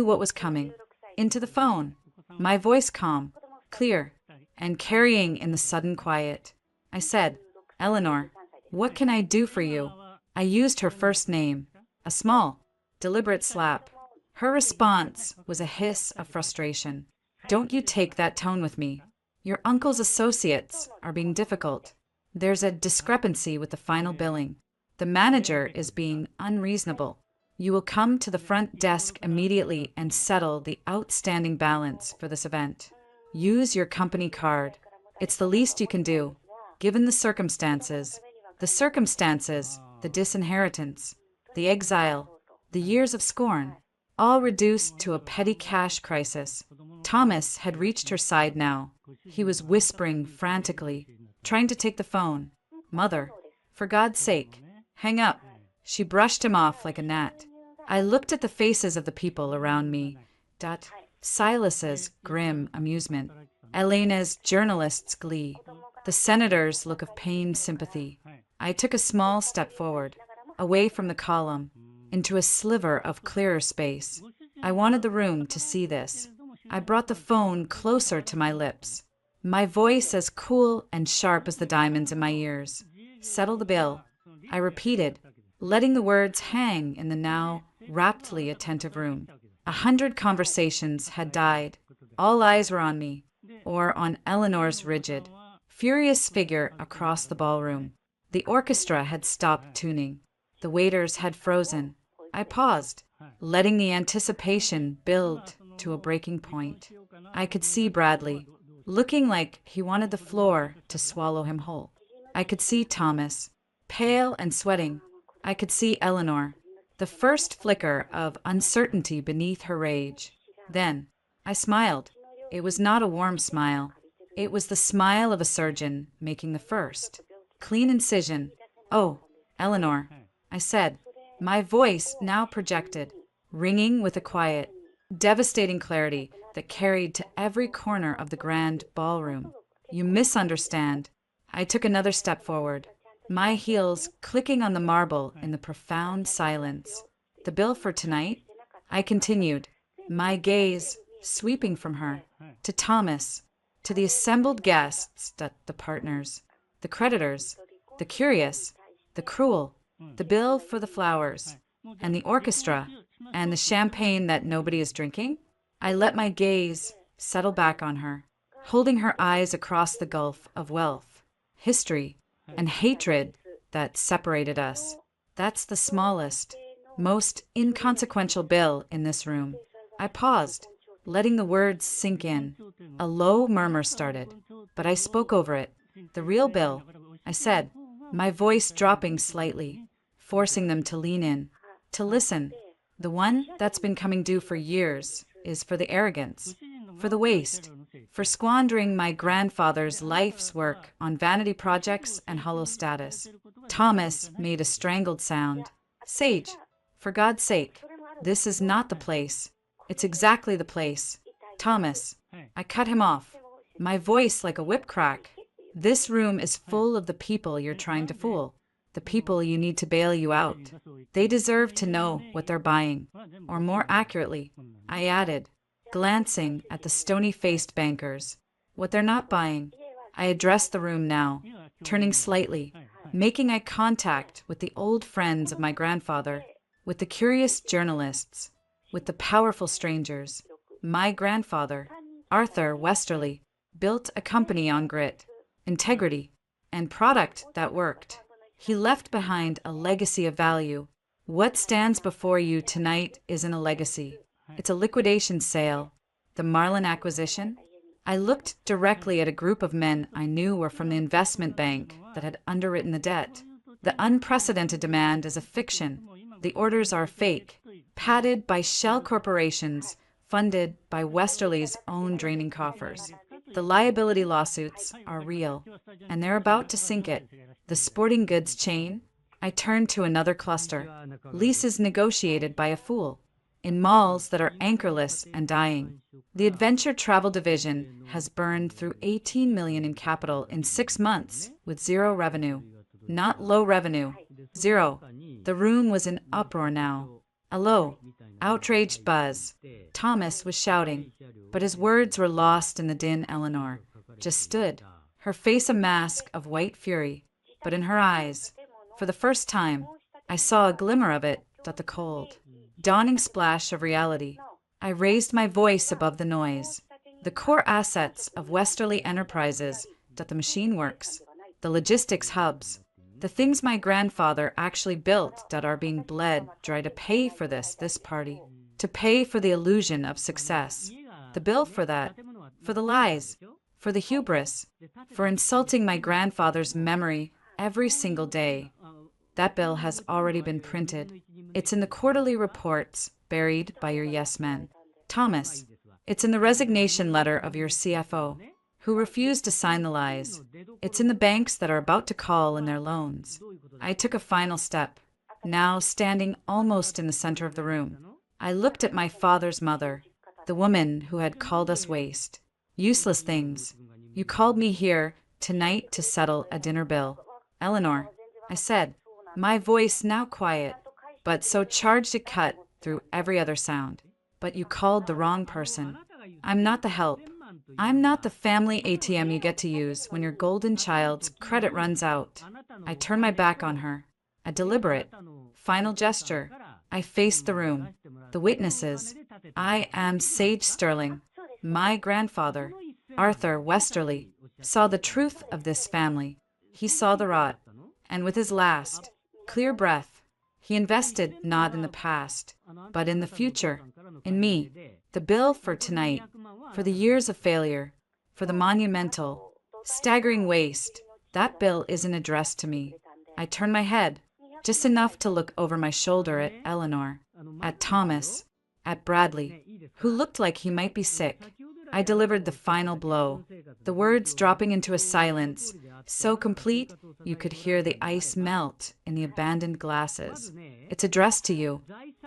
what was coming. Into the phone, my voice calm, clear, and carrying in the sudden quiet. I said, Eleanor, what can I do for you? I used her first name, a small, deliberate slap. Her response was a hiss of frustration. Don't you take that tone with me. Your uncle's associates are being difficult. There's a discrepancy with the final billing. The manager is being unreasonable. You will come to the front desk immediately and settle the outstanding balance for this event. Use your company card. It's the least you can do, given the circumstances. The disinheritance, the exile, the years of scorn. All reduced to a petty cash crisis. Thomas had reached her side now. He was whispering frantically, trying to take the phone. Mother, for God's sake, hang up. She brushed him off like a gnat. I looked at the faces of the people around me. Silas's grim amusement, Elena's journalist's glee, the senator's look of pained sympathy. I took a small step forward, away from the column, into a sliver of clearer space. I wanted the room to see this. I brought the phone closer to my lips, my voice as cool and sharp as the diamonds in my ears. Settle the bill, I repeated, letting the words hang in the now raptly attentive room. 100 conversations had died. All eyes were on me, or on Eleanor's rigid, furious figure across the ballroom. The orchestra had stopped tuning. The waiters had frozen. I paused, letting the anticipation build to a breaking point. I could see Bradley, looking like he wanted the floor to swallow him whole. I could see Thomas, pale and sweating. I could see Eleanor, the first flicker of uncertainty beneath her rage. Then, I smiled. It was not a warm smile. It was the smile of a surgeon making the first. Clean incision. Oh, Eleanor, I said, my voice now projected, ringing with a quiet, devastating clarity that carried to every corner of the grand ballroom. You misunderstand. I took another step forward, my heels clicking on the marble in the profound silence. The bill for tonight? I continued, my gaze sweeping from her, to Thomas, to the assembled guests, the partners, the creditors, the curious, the cruel, the bill for the flowers, and the orchestra, and the champagne that nobody is drinking. I let my gaze settle back on her, holding her eyes across the gulf of wealth, history, and hatred that separated us. That's the smallest, most inconsequential bill in this room. I paused, letting the words sink in. A low murmur started, but I spoke over it. The real bill, I said, my voice dropping slightly, forcing them to lean in, to listen. The one that's been coming due for years is for the arrogance, for the waste, for squandering my grandfather's life's work on vanity projects and hollow status. Thomas made a strangled sound. Sage, for God's sake, this is not the place. It's exactly the place. Thomas, I cut him off, my voice like a whip crack. This room is full of the people you're trying to fool. the people you need to bail you out. They deserve to know what they're buying. Or more accurately, I added, glancing at the stony-faced bankers, what they're not buying. I addressed the room now, turning slightly, making eye contact with the old friends of my grandfather, with the curious journalists, with the powerful strangers. My grandfather, Arthur Westerly, built a company on grit, integrity, and product that worked. He left behind a legacy of value. What stands before you tonight isn't a legacy. It's a liquidation sale. The Marlin acquisition? I looked directly at a group of men I knew were from the investment bank that had underwritten the debt. The unprecedented demand is a fiction. The orders are fake, padded by shell corporations, funded by Westerly's own draining coffers. The liability lawsuits are real, and they're about to sink it. The sporting goods chain? I turned to another cluster. Leases negotiated by a fool, in malls that are anchorless and dying. The adventure travel division has burned through $18 million in capital in 6 months with zero revenue. Not low revenue. Zero. The room was in uproar now. A low, outraged buzz. Thomas was shouting, but his words were lost in the din. Eleanor just stood, her face a mask of white fury, but in her eyes, for the first time, I saw a glimmer of it, the cold, dawning splash of reality. I raised my voice above the noise. The core assets of Westerly Enterprises, the machine works, the logistics hubs, the things my grandfather actually built that are being bled dry to pay for this party, to pay for the illusion of success. The bill for that, for the lies, for the hubris, for insulting my grandfather's memory every single day. That bill has already been printed. It's in the quarterly reports buried by your yes men. Thomas, it's in the resignation letter of your CFO, who refused to sign the lies. It's in the banks that are about to call in their loans. I took a final step, now standing almost in the center of the room. I looked at my father's mother, the woman who had called us waste. Useless things. You called me here tonight to settle a dinner bill. Eleanor, I said, my voice now quiet, but so charged it cut through every other sound. But you called the wrong person. I'm not the help. I'm not the family ATM you get to use when your golden child's credit runs out. I turned my back on her. A deliberate, final gesture. I faced the room, the witnesses. I am Sage Sterling. My grandfather, Arthur Westerly, saw the truth of this family. He saw the rot, and with his last, clear breath, he invested not in the past, but in the future, in me. The bill for tonight, for the years of failure, for the monumental, staggering waste, that bill isn't addressed to me. I turned my head, just enough to look over my shoulder at Eleanor, at Thomas, at Bradley, who looked like he might be sick. I delivered the final blow, the words dropping into a silence so complete you could hear the ice melt in the abandoned glasses. It's addressed to you.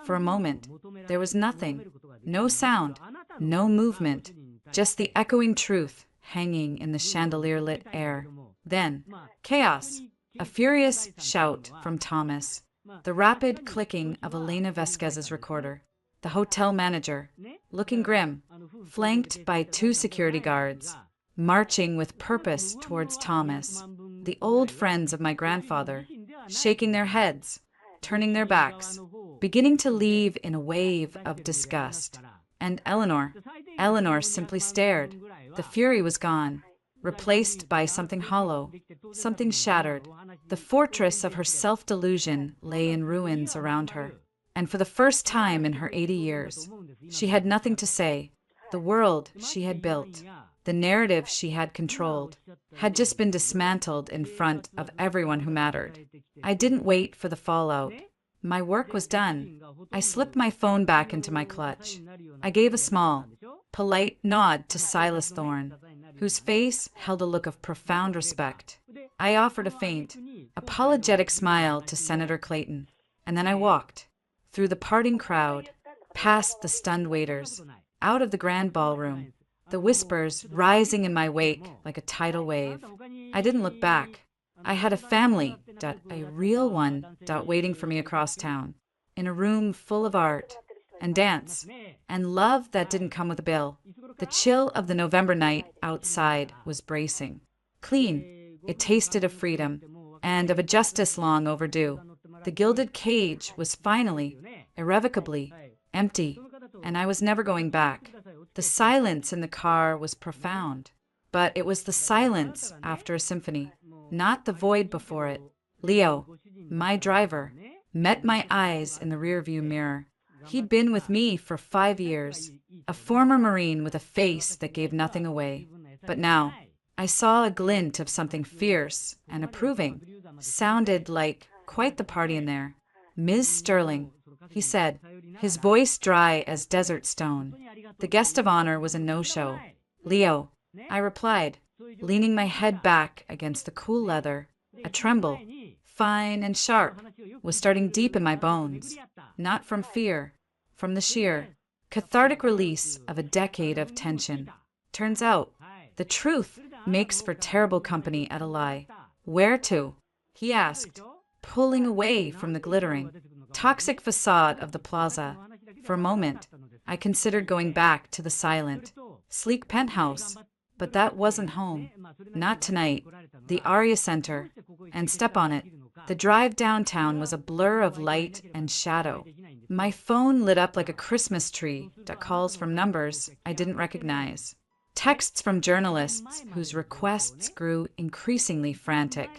For a moment, there was nothing, no sound, no movement, just the echoing truth hanging in the chandelier-lit air. Then, chaos, a furious shout from Thomas, the rapid clicking of Elena Vasquez's recorder, the hotel manager, looking grim, flanked by 2 security guards, marching with purpose towards Thomas, the old friends of my grandfather, shaking their heads, turning their backs, beginning to leave in a wave of disgust. And Eleanor simply stared. The fury was gone, replaced by something hollow, something shattered. The fortress of her self-delusion lay in ruins around her. And for the first time in her 80 years, she had nothing to say. The world she had built, the narrative she had controlled, had just been dismantled in front of everyone who mattered. I didn't wait for the fallout. My work was done. I slipped my phone back into my clutch. I gave a small, polite nod to Silas Thorne, whose face held a look of profound respect. I offered a faint, apologetic smile to Senator Clayton, and then I walked through the parting crowd, past the stunned waiters, out of the grand ballroom, the whispers rising in my wake like a tidal wave. I didn't look back. I had a family, a real one, waiting for me across town, in a room full of art and dance and love that didn't come with a bill. The chill of the November night outside was bracing. Clean, it tasted of freedom and of a justice long overdue. The gilded cage was finally, irrevocably, empty, and I was never going back. The silence in the car was profound, but it was the silence after a symphony, not the void before it. Leo, my driver, met my eyes in the rearview mirror. He'd been with me for 5 years, a former Marine with a face that gave nothing away. But now, I saw a glint of something fierce and approving. Sounded like quite the party in there. Ms. Sterling, he said, his voice dry as desert stone. The guest of honor was a no-show. Leo, I replied, leaning my head back against the cool leather. A tremble, fine and sharp, was starting deep in my bones, not from fear, from the sheer, cathartic release of a decade of tension. Turns out, the truth makes for terrible company at a lie. Where to? He asked, pulling away from the glittering, toxic facade of the plaza. For a moment, I considered going back to the silent, sleek penthouse, but that wasn't home. Not tonight. The Aria Center, and step on it. The drive downtown was a blur of light and shadow. My phone lit up like a Christmas tree that calls from numbers I didn't recognize. Texts from journalists whose requests grew increasingly frantic.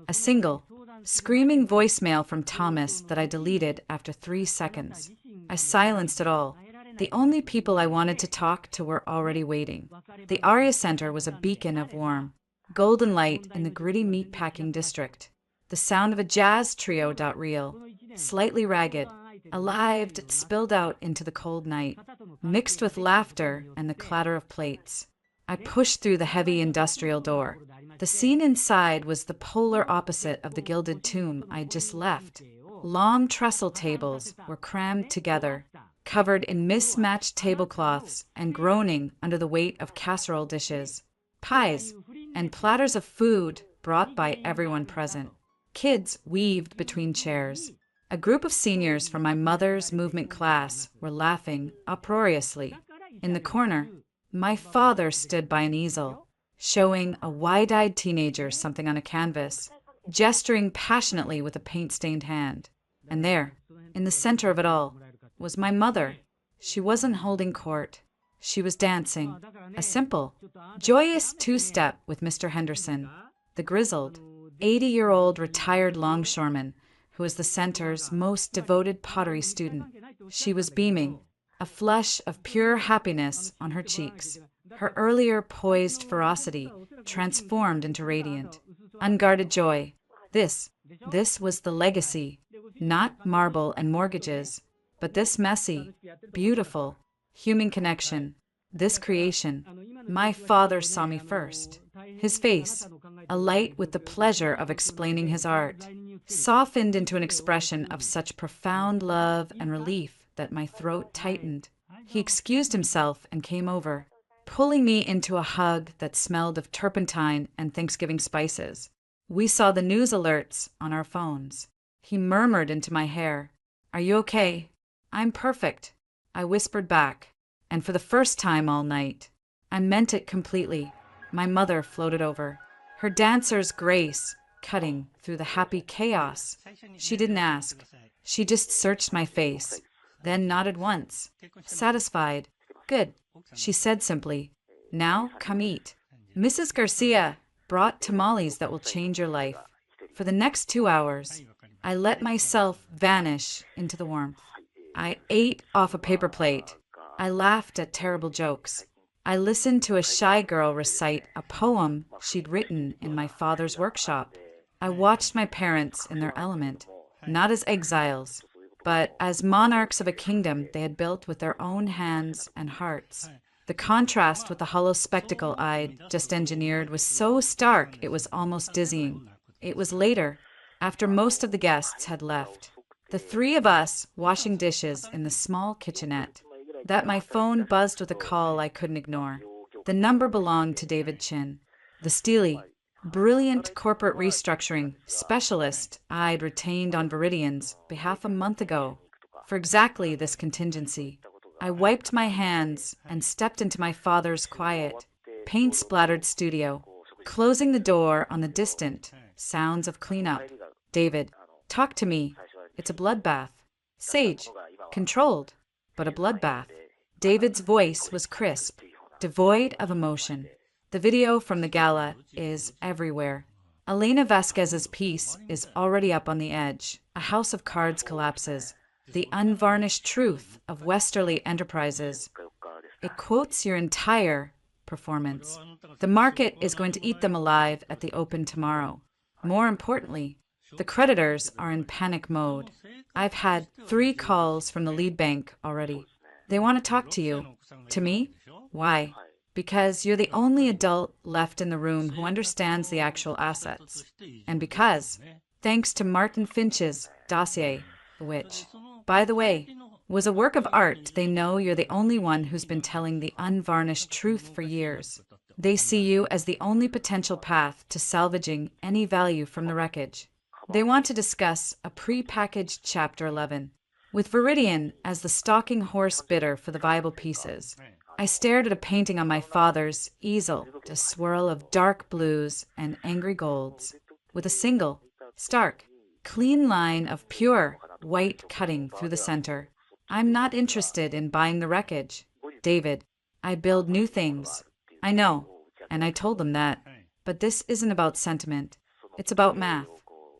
A single, screaming voicemail from Thomas that I deleted after 3 seconds. I silenced it all. The only people I wanted to talk to were already waiting. The Aria Center was a beacon of warm, golden light in the gritty meatpacking district. The sound of a jazz trio. Real, slightly ragged, alive, it spilled out into the cold night, mixed with laughter and the clatter of plates. I pushed through the heavy industrial door. The scene inside was the polar opposite of the gilded tomb I'd just left. Long trestle tables were crammed together, covered in mismatched tablecloths and groaning under the weight of casserole dishes, pies, and platters of food brought by everyone present. Kids weaved between chairs. A group of seniors from my mother's movement class were laughing uproariously. In the corner, my father stood by an easel, showing a wide-eyed teenager something on a canvas, gesturing passionately with a paint-stained hand. And there, in the center of it all, was my mother. She wasn't holding court. She was dancing, a simple, joyous two-step with Mr. Henderson, the grizzled, 80-year-old retired longshoreman who was the center's most devoted pottery student. She was beaming, a flush of pure happiness on her cheeks. Her earlier poised ferocity transformed into radiant, unguarded joy. This was the legacy, not marble and mortgages, but this messy, beautiful, human connection, this creation. My father saw me first. His face, alight with the pleasure of explaining his art, softened into an expression of such profound love and relief that my throat tightened. He excused himself and came over, pulling me into a hug that smelled of turpentine and Thanksgiving spices. We saw the news alerts on our phones. He murmured into my hair, "Are you okay?" "I'm perfect," I whispered back, and for the first time all night, I meant it completely. My mother floated over, her dancer's grace cutting through the happy chaos. She didn't ask. She just searched my face, then nodded once. Satisfied. "Good," she said simply. "Now come eat. Mrs. Garcia brought tamales that will change your life." For the next 2 hours, I let myself vanish into the warmth. I ate off a paper plate. I laughed at terrible jokes. I listened to a shy girl recite a poem she'd written in my father's workshop. I watched my parents in their element, not as exiles, but as monarchs of a kingdom they had built with their own hands and hearts. The contrast with the hollow spectacle I'd just engineered was so stark it was almost dizzying. It was later, after most of the guests had left, the 3 of us washing dishes in the small kitchenette, that my phone buzzed with a call I couldn't ignore. The number belonged to David Chin. The Steely, Brilliant corporate restructuring specialist I'd retained on Viridian's behalf a month ago for exactly this contingency. I wiped my hands and stepped into my father's quiet, paint-splattered studio, closing the door on the distant sounds of cleanup. David, talk to me. It's a bloodbath. Sage, controlled, but a bloodbath. David's voice was crisp, devoid of emotion. The video from the gala is everywhere. Elena Vasquez's piece is already up on the edge. A house of cards collapses. The unvarnished truth of Westerly Enterprises. It quotes your entire performance. The market is going to eat them alive at the open tomorrow. More importantly, the creditors are in panic mode. I've had 3 calls from the lead bank already. They want to talk to you. To me? Why? Because you're the only adult left in the room who understands the actual assets. And because, thanks to Martin Finch's dossier, which, by the way, was a work of art, they know you're the only one who's been telling the unvarnished truth for years. They see you as the only potential path to salvaging any value from the wreckage. They want to discuss a pre-packaged Chapter 11, with Viridian as the stalking horse bidder for the viable pieces. I stared at a painting on my father's easel, a swirl of dark blues and angry golds, with a single, stark, clean line of pure white cutting through the center. I'm not interested in buying the wreckage. David, I build new things. I know, and I told them that. But this isn't about sentiment. It's about math.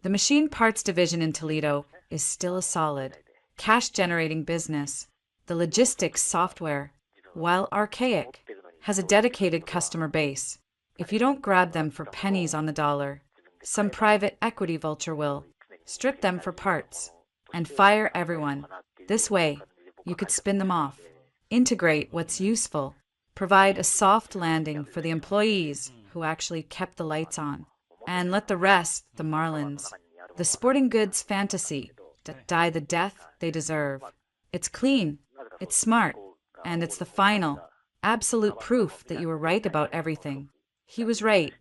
The machine parts division in Toledo is still a solid, cash-generating business. The logistics software, while archaic, has a dedicated customer base. If you don't grab them for pennies on the dollar, some private equity vulture will strip them for parts and fire everyone. This way, you could spin them off, integrate what's useful, provide a soft landing for the employees who actually kept the lights on, and let the rest, the Marlins, the sporting goods fantasy, die the death they deserve. It's clean, it's smart, and it's the final, absolute proof that you were right about everything. He was right.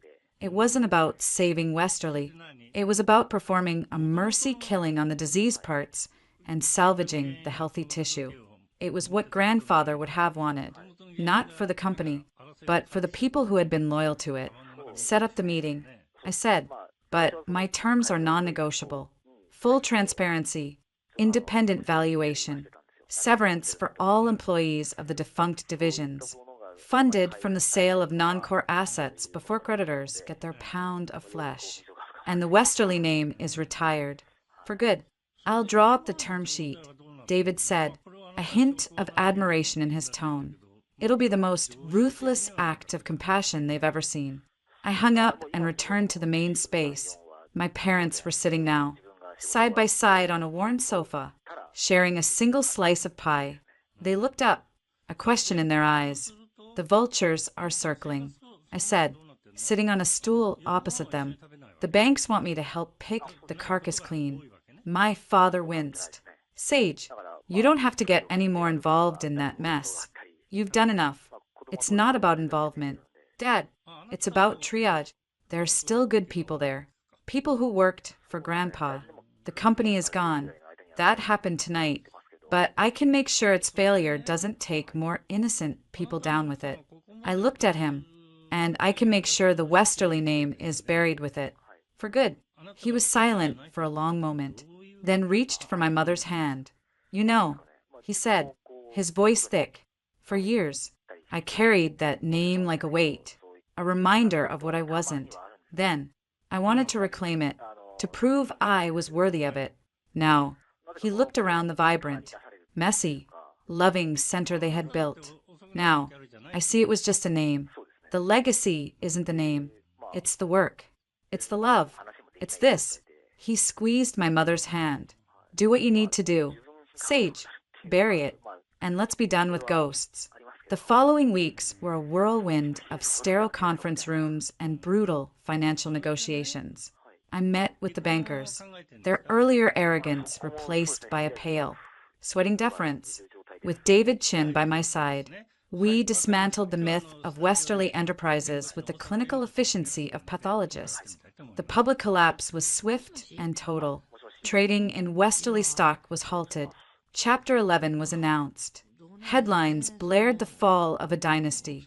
It wasn't about saving Westerly. It was about performing a mercy killing on the diseased parts and salvaging the healthy tissue. It was what grandfather would have wanted, not for the company, but for the people who had been loyal to it. Set up the meeting. I said, but my terms are non-negotiable. Full transparency, independent valuation, severance for all employees of the defunct divisions, funded from the sale of non-core assets before creditors get their pound of flesh. And the Westerly name is retired. For good. I'll draw up the term sheet, David said, a hint of admiration in his tone. It'll be the most ruthless act of compassion they've ever seen. I hung up and returned to the main space. My parents were sitting now, side by side on a worn sofa, sharing a single slice of pie. They looked up, a question in their eyes. The vultures are circling, I said, sitting on a stool opposite them. The banks want me to help pick the carcass clean. My father winced. Sage, you don't have to get any more involved in that mess. You've done enough. It's not about involvement. Dad, it's about triage. There are still good people there. People who worked for Grandpa. The company is gone. That happened tonight. But I can make sure its failure doesn't take more innocent people down with it. I looked at him, and I can make sure the Westerly name is buried with it. For good. He was silent for a long moment, then reached for my mother's hand. You know, he said, his voice thick. For years, I carried that name like a weight, a reminder of what I wasn't. Then, I wanted to reclaim it, to prove I was worthy of it. Now, he looked around the vibrant, messy, loving center they had built. Now, I see it was just a name. The legacy isn't the name. It's the work. It's the love. It's this. He squeezed my mother's hand. Do what you need to do. Sage, bury it, and let's be done with ghosts. The following weeks were a whirlwind of sterile conference rooms and brutal financial negotiations. I met with the bankers, their earlier arrogance replaced by a pale, sweating deference, with David Chin by my side, We dismantled the myth of Westerly enterprises with the clinical efficiency of pathologists. The public collapse was swift and total. Trading in Westerly stock was halted. Chapter 11 was announced. Headlines blared the fall of a dynasty.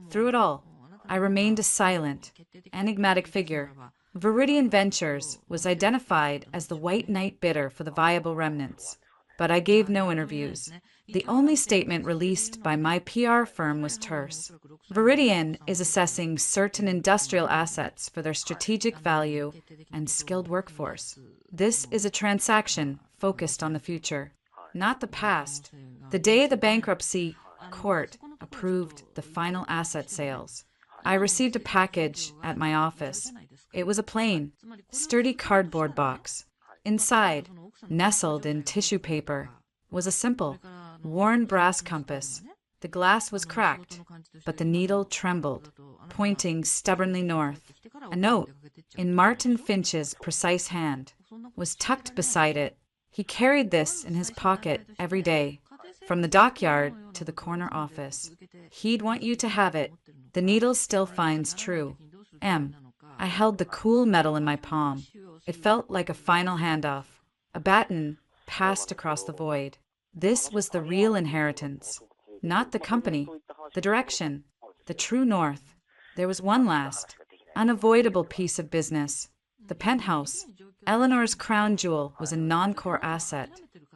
Through it all, I remained a silent, enigmatic figure. Viridian Ventures was identified as the white knight bidder for the viable remnants, but I gave no interviews. The only statement released by my PR firm was terse. Viridian is assessing certain industrial assets for their strategic value and skilled workforce. This is a transaction focused on the future, not the past. The day the bankruptcy court approved the final asset sales, I received a package at my office. It was a plain, sturdy cardboard box. Inside, nestled in tissue paper, was a simple, worn brass compass. The glass was cracked, but the needle trembled, pointing stubbornly north. A note, in Martin Finch's precise hand, was tucked beside it. He carried this in his pocket every day, from the dockyard to the corner office. He'd want you to have it. The needle still finds true. M. I held the cool metal in my palm. It felt like a final handoff. A baton passed across the void. This was the real inheritance. Not the company, the direction, the true north. There was one last, unavoidable piece of business. The penthouse. Eleanor's crown jewel was a non-core asset,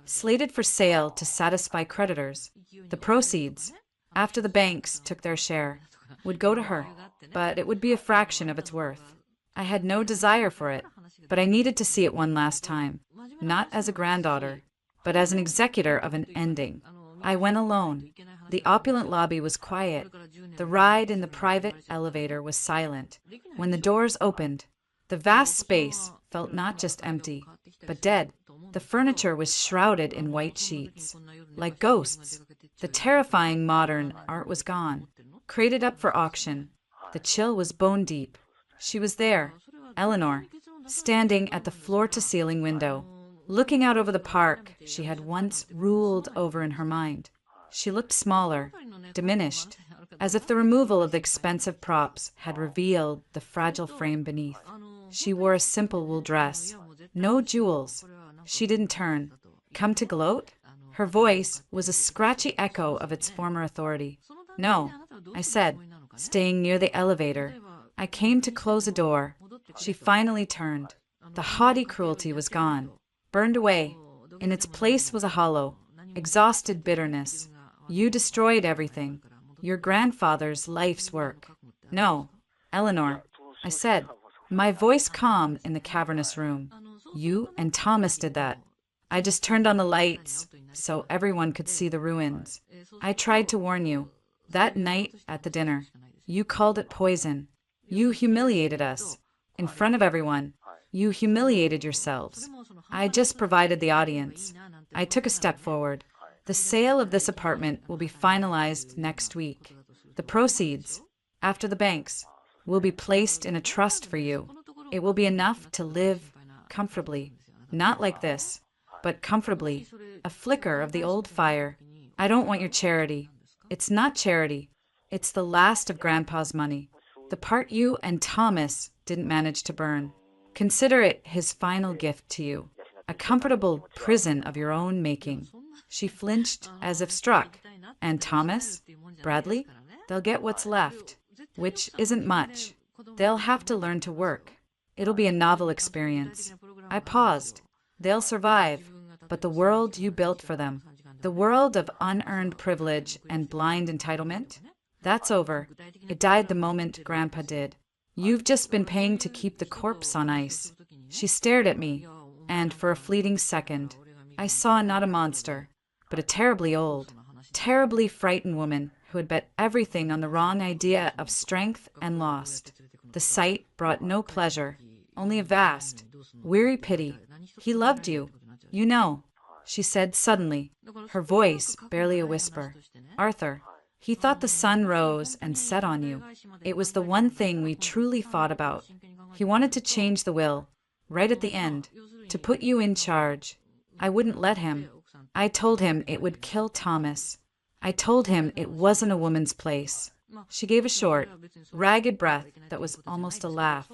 slated for sale to satisfy creditors. The proceeds, after the banks took their share, would go to her, but it would be a fraction of its worth. I had no desire for it, but I needed to see it one last time, not as a granddaughter, but as an executor of an ending. I went alone. The opulent lobby was quiet. The ride in the private elevator was silent. When the doors opened, the vast space felt not just empty, but dead. The furniture was shrouded in white sheets, like ghosts. The terrifying modern art was gone, crated up for auction. The chill was bone deep. She was there, Eleanor, standing at the floor-to-ceiling window, looking out over the park she had once ruled over in her mind. She looked smaller, diminished, as if the removal of the expensive props had revealed the fragile frame beneath. She wore a simple wool dress, no jewels. She didn't turn. Come to gloat? Her voice was a scratchy echo of its former authority. No, I said, staying near the elevator. I came to close a door. She finally turned. The haughty cruelty was gone, burned away. In its place was a hollow, exhausted bitterness. You destroyed everything, your grandfather's life's work. No, Eleanor, I said, my voice calm in the cavernous room. You and Thomas did that. I just turned on the lights so everyone could see the ruins. I tried to warn you. That night at the dinner, you called it poison. You humiliated us. In front of everyone, you humiliated yourselves. I just provided the audience. I took a step forward. The sale of this apartment will be finalized next week. The proceeds, after the banks, will be placed in a trust for you. It will be enough to live comfortably. Not like this, but comfortably. A flicker of the old fire. I don't want your charity. It's not charity. It's the last of Grandpa's money. The part you and Thomas didn't manage to burn. Consider it his final gift to you. A comfortable prison of your own making. She flinched as if struck. And Thomas? Bradley? They'll get what's left, which isn't much. They'll have to learn to work. It'll be a novel experience. I paused. They'll survive, but the world you built for them, the world of unearned privilege and blind entitlement, that's over. It died the moment Grandpa did. You've just been paying to keep the corpse on ice. She stared at me, and for a fleeting second, I saw not a monster, but a terribly old, terribly frightened woman who had bet everything on the wrong idea of strength and lost. The sight brought no pleasure, only a vast, weary pity. He loved you, you know, she said suddenly, her voice barely a whisper. Arthur, he thought the sun rose and set on you. It was the one thing we truly fought about. He wanted to change the will, right at the end, to put you in charge. I wouldn't let him. I told him it would kill Thomas. I told him it wasn't a woman's place. She gave a short, ragged breath that was almost a laugh.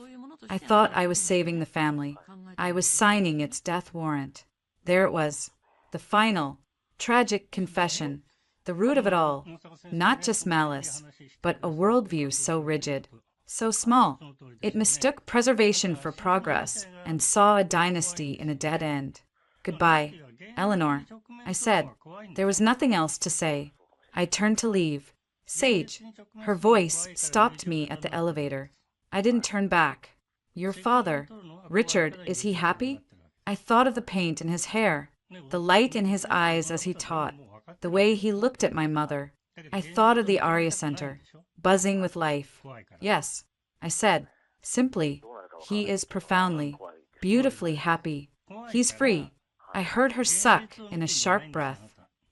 I thought I was saving the family. I was signing its death warrant. There it was, the final, tragic confession, the root of it all, not just malice, but a worldview so rigid, so small. It mistook preservation for progress and saw a dynasty in a dead end. Goodbye, Eleanor, I said. There was nothing else to say. I turned to leave. Sage, her voice stopped me at the elevator. I didn't turn back. Your father, Richard, is he happy? I thought of the paint in his hair, the light in his eyes as he taught, the way he looked at my mother. I thought of the Arya Center, buzzing with life. Yes, I said, simply, he is profoundly, beautifully happy. He's free. I heard her suck in a sharp breath.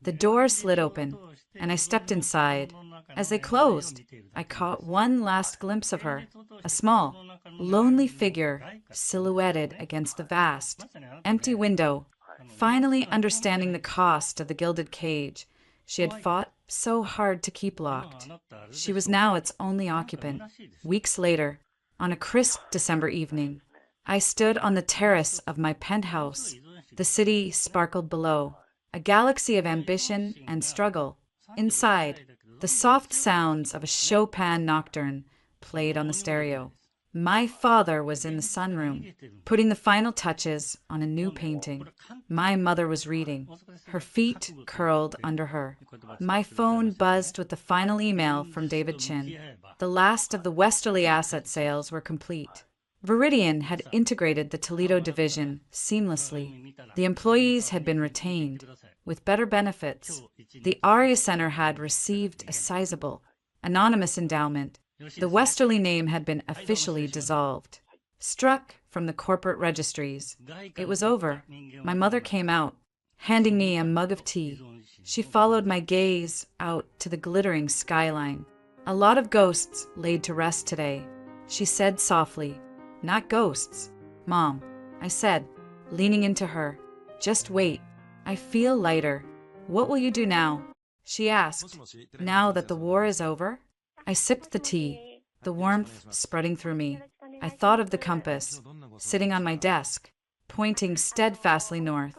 The door slid open, and I stepped inside. As they closed, I caught one last glimpse of her, a small, lonely figure silhouetted against the vast, empty window, finally understanding the cost of the gilded cage she had fought so hard to keep locked. She was now its only occupant. Weeks later, on a crisp December evening, I stood on the terrace of my penthouse. The city sparkled below, a galaxy of ambition and struggle. Inside, the soft sounds of a Chopin nocturne played on the stereo. My father was in the sunroom, putting the final touches on a new painting. My mother was reading, her feet curled under her. My phone buzzed with the final email from David Chin. The last of the Westerly asset sales were complete. Viridian had integrated the Toledo division seamlessly. The employees had been retained, with better benefits. The Arya Center had received a sizable, anonymous endowment. The Westerly name had been officially dissolved, struck from the corporate registries. It was over. My mother came out, handing me a mug of tea. She followed my gaze out to the glittering skyline. A lot of ghosts laid to rest today, she said softly. Not ghosts, Mom, I said, leaning into her. Just wait. I feel lighter. What will you do now? She asked. Now that the war is over? I sipped the tea, the warmth spreading through me. I thought of the compass, sitting on my desk, pointing steadfastly north.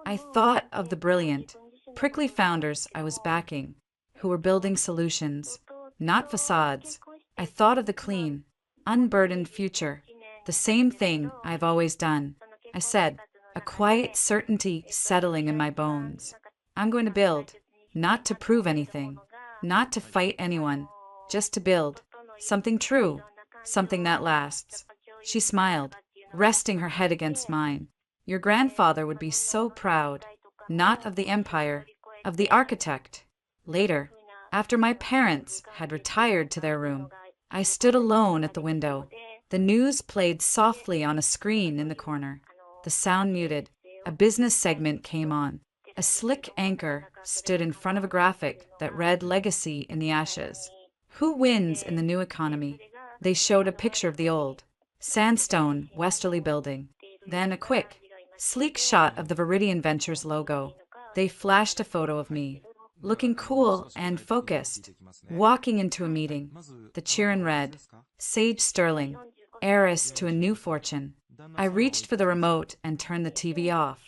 I thought of the brilliant, prickly founders I was backing, who were building solutions, not facades. I thought of the clean, unburdened future, the same thing I've always done. I said, a quiet certainty settling in my bones. I'm going to build, not to prove anything, not to fight anyone, just to build something true, something that lasts. She smiled, resting her head against mine. Your grandfather would be so proud, not of the empire, of the architect. Later, after my parents had retired to their room, I stood alone at the window. The news played softly on a screen in the corner. The sound muted. A business segment came on. A slick anchor stood in front of a graphic that read Legacy in the Ashes. Who wins in the new economy? They showed a picture of the old, sandstone Westerly building. Then a quick, sleek shot of the Viridian Ventures logo. They flashed a photo of me, looking cool and focused, walking into a meeting. The cheer in red, Sage Sterling, heiress to a new fortune. I reached for the remote and turned the TV off.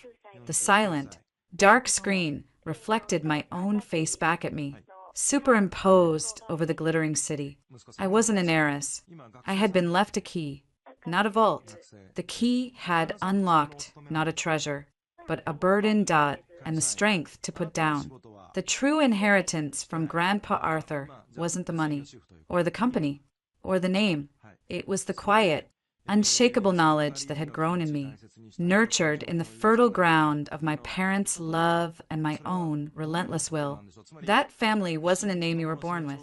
The silent, dark screen reflected my own face back at me, superimposed over the glittering city. I wasn't an heiress. I had been left a key, not a vault. The key had unlocked not a treasure, but a burden dot and the strength to put down. The true inheritance from Grandpa Arthur wasn't the money, or the company, or the name. It was the quiet, unshakable knowledge that had grown in me, nurtured in the fertile ground of my parents' love and my own relentless will. That family wasn't a name you were born with,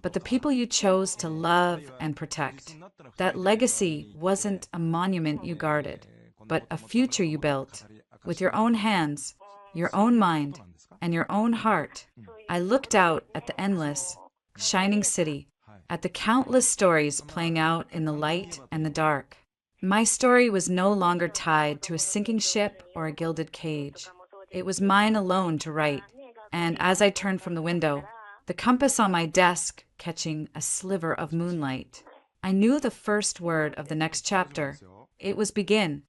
but the people you chose to love and protect. That legacy wasn't a monument you guarded, but a future you built, with your own hands, your own mind, and your own heart. I looked out at the endless, shining city, at the countless stories playing out in the light and the dark. My story was no longer tied to a sinking ship or a gilded cage. It was mine alone to write, and as I turned from the window, the compass on my desk catching a sliver of moonlight, I knew the first word of the next chapter. It was begin.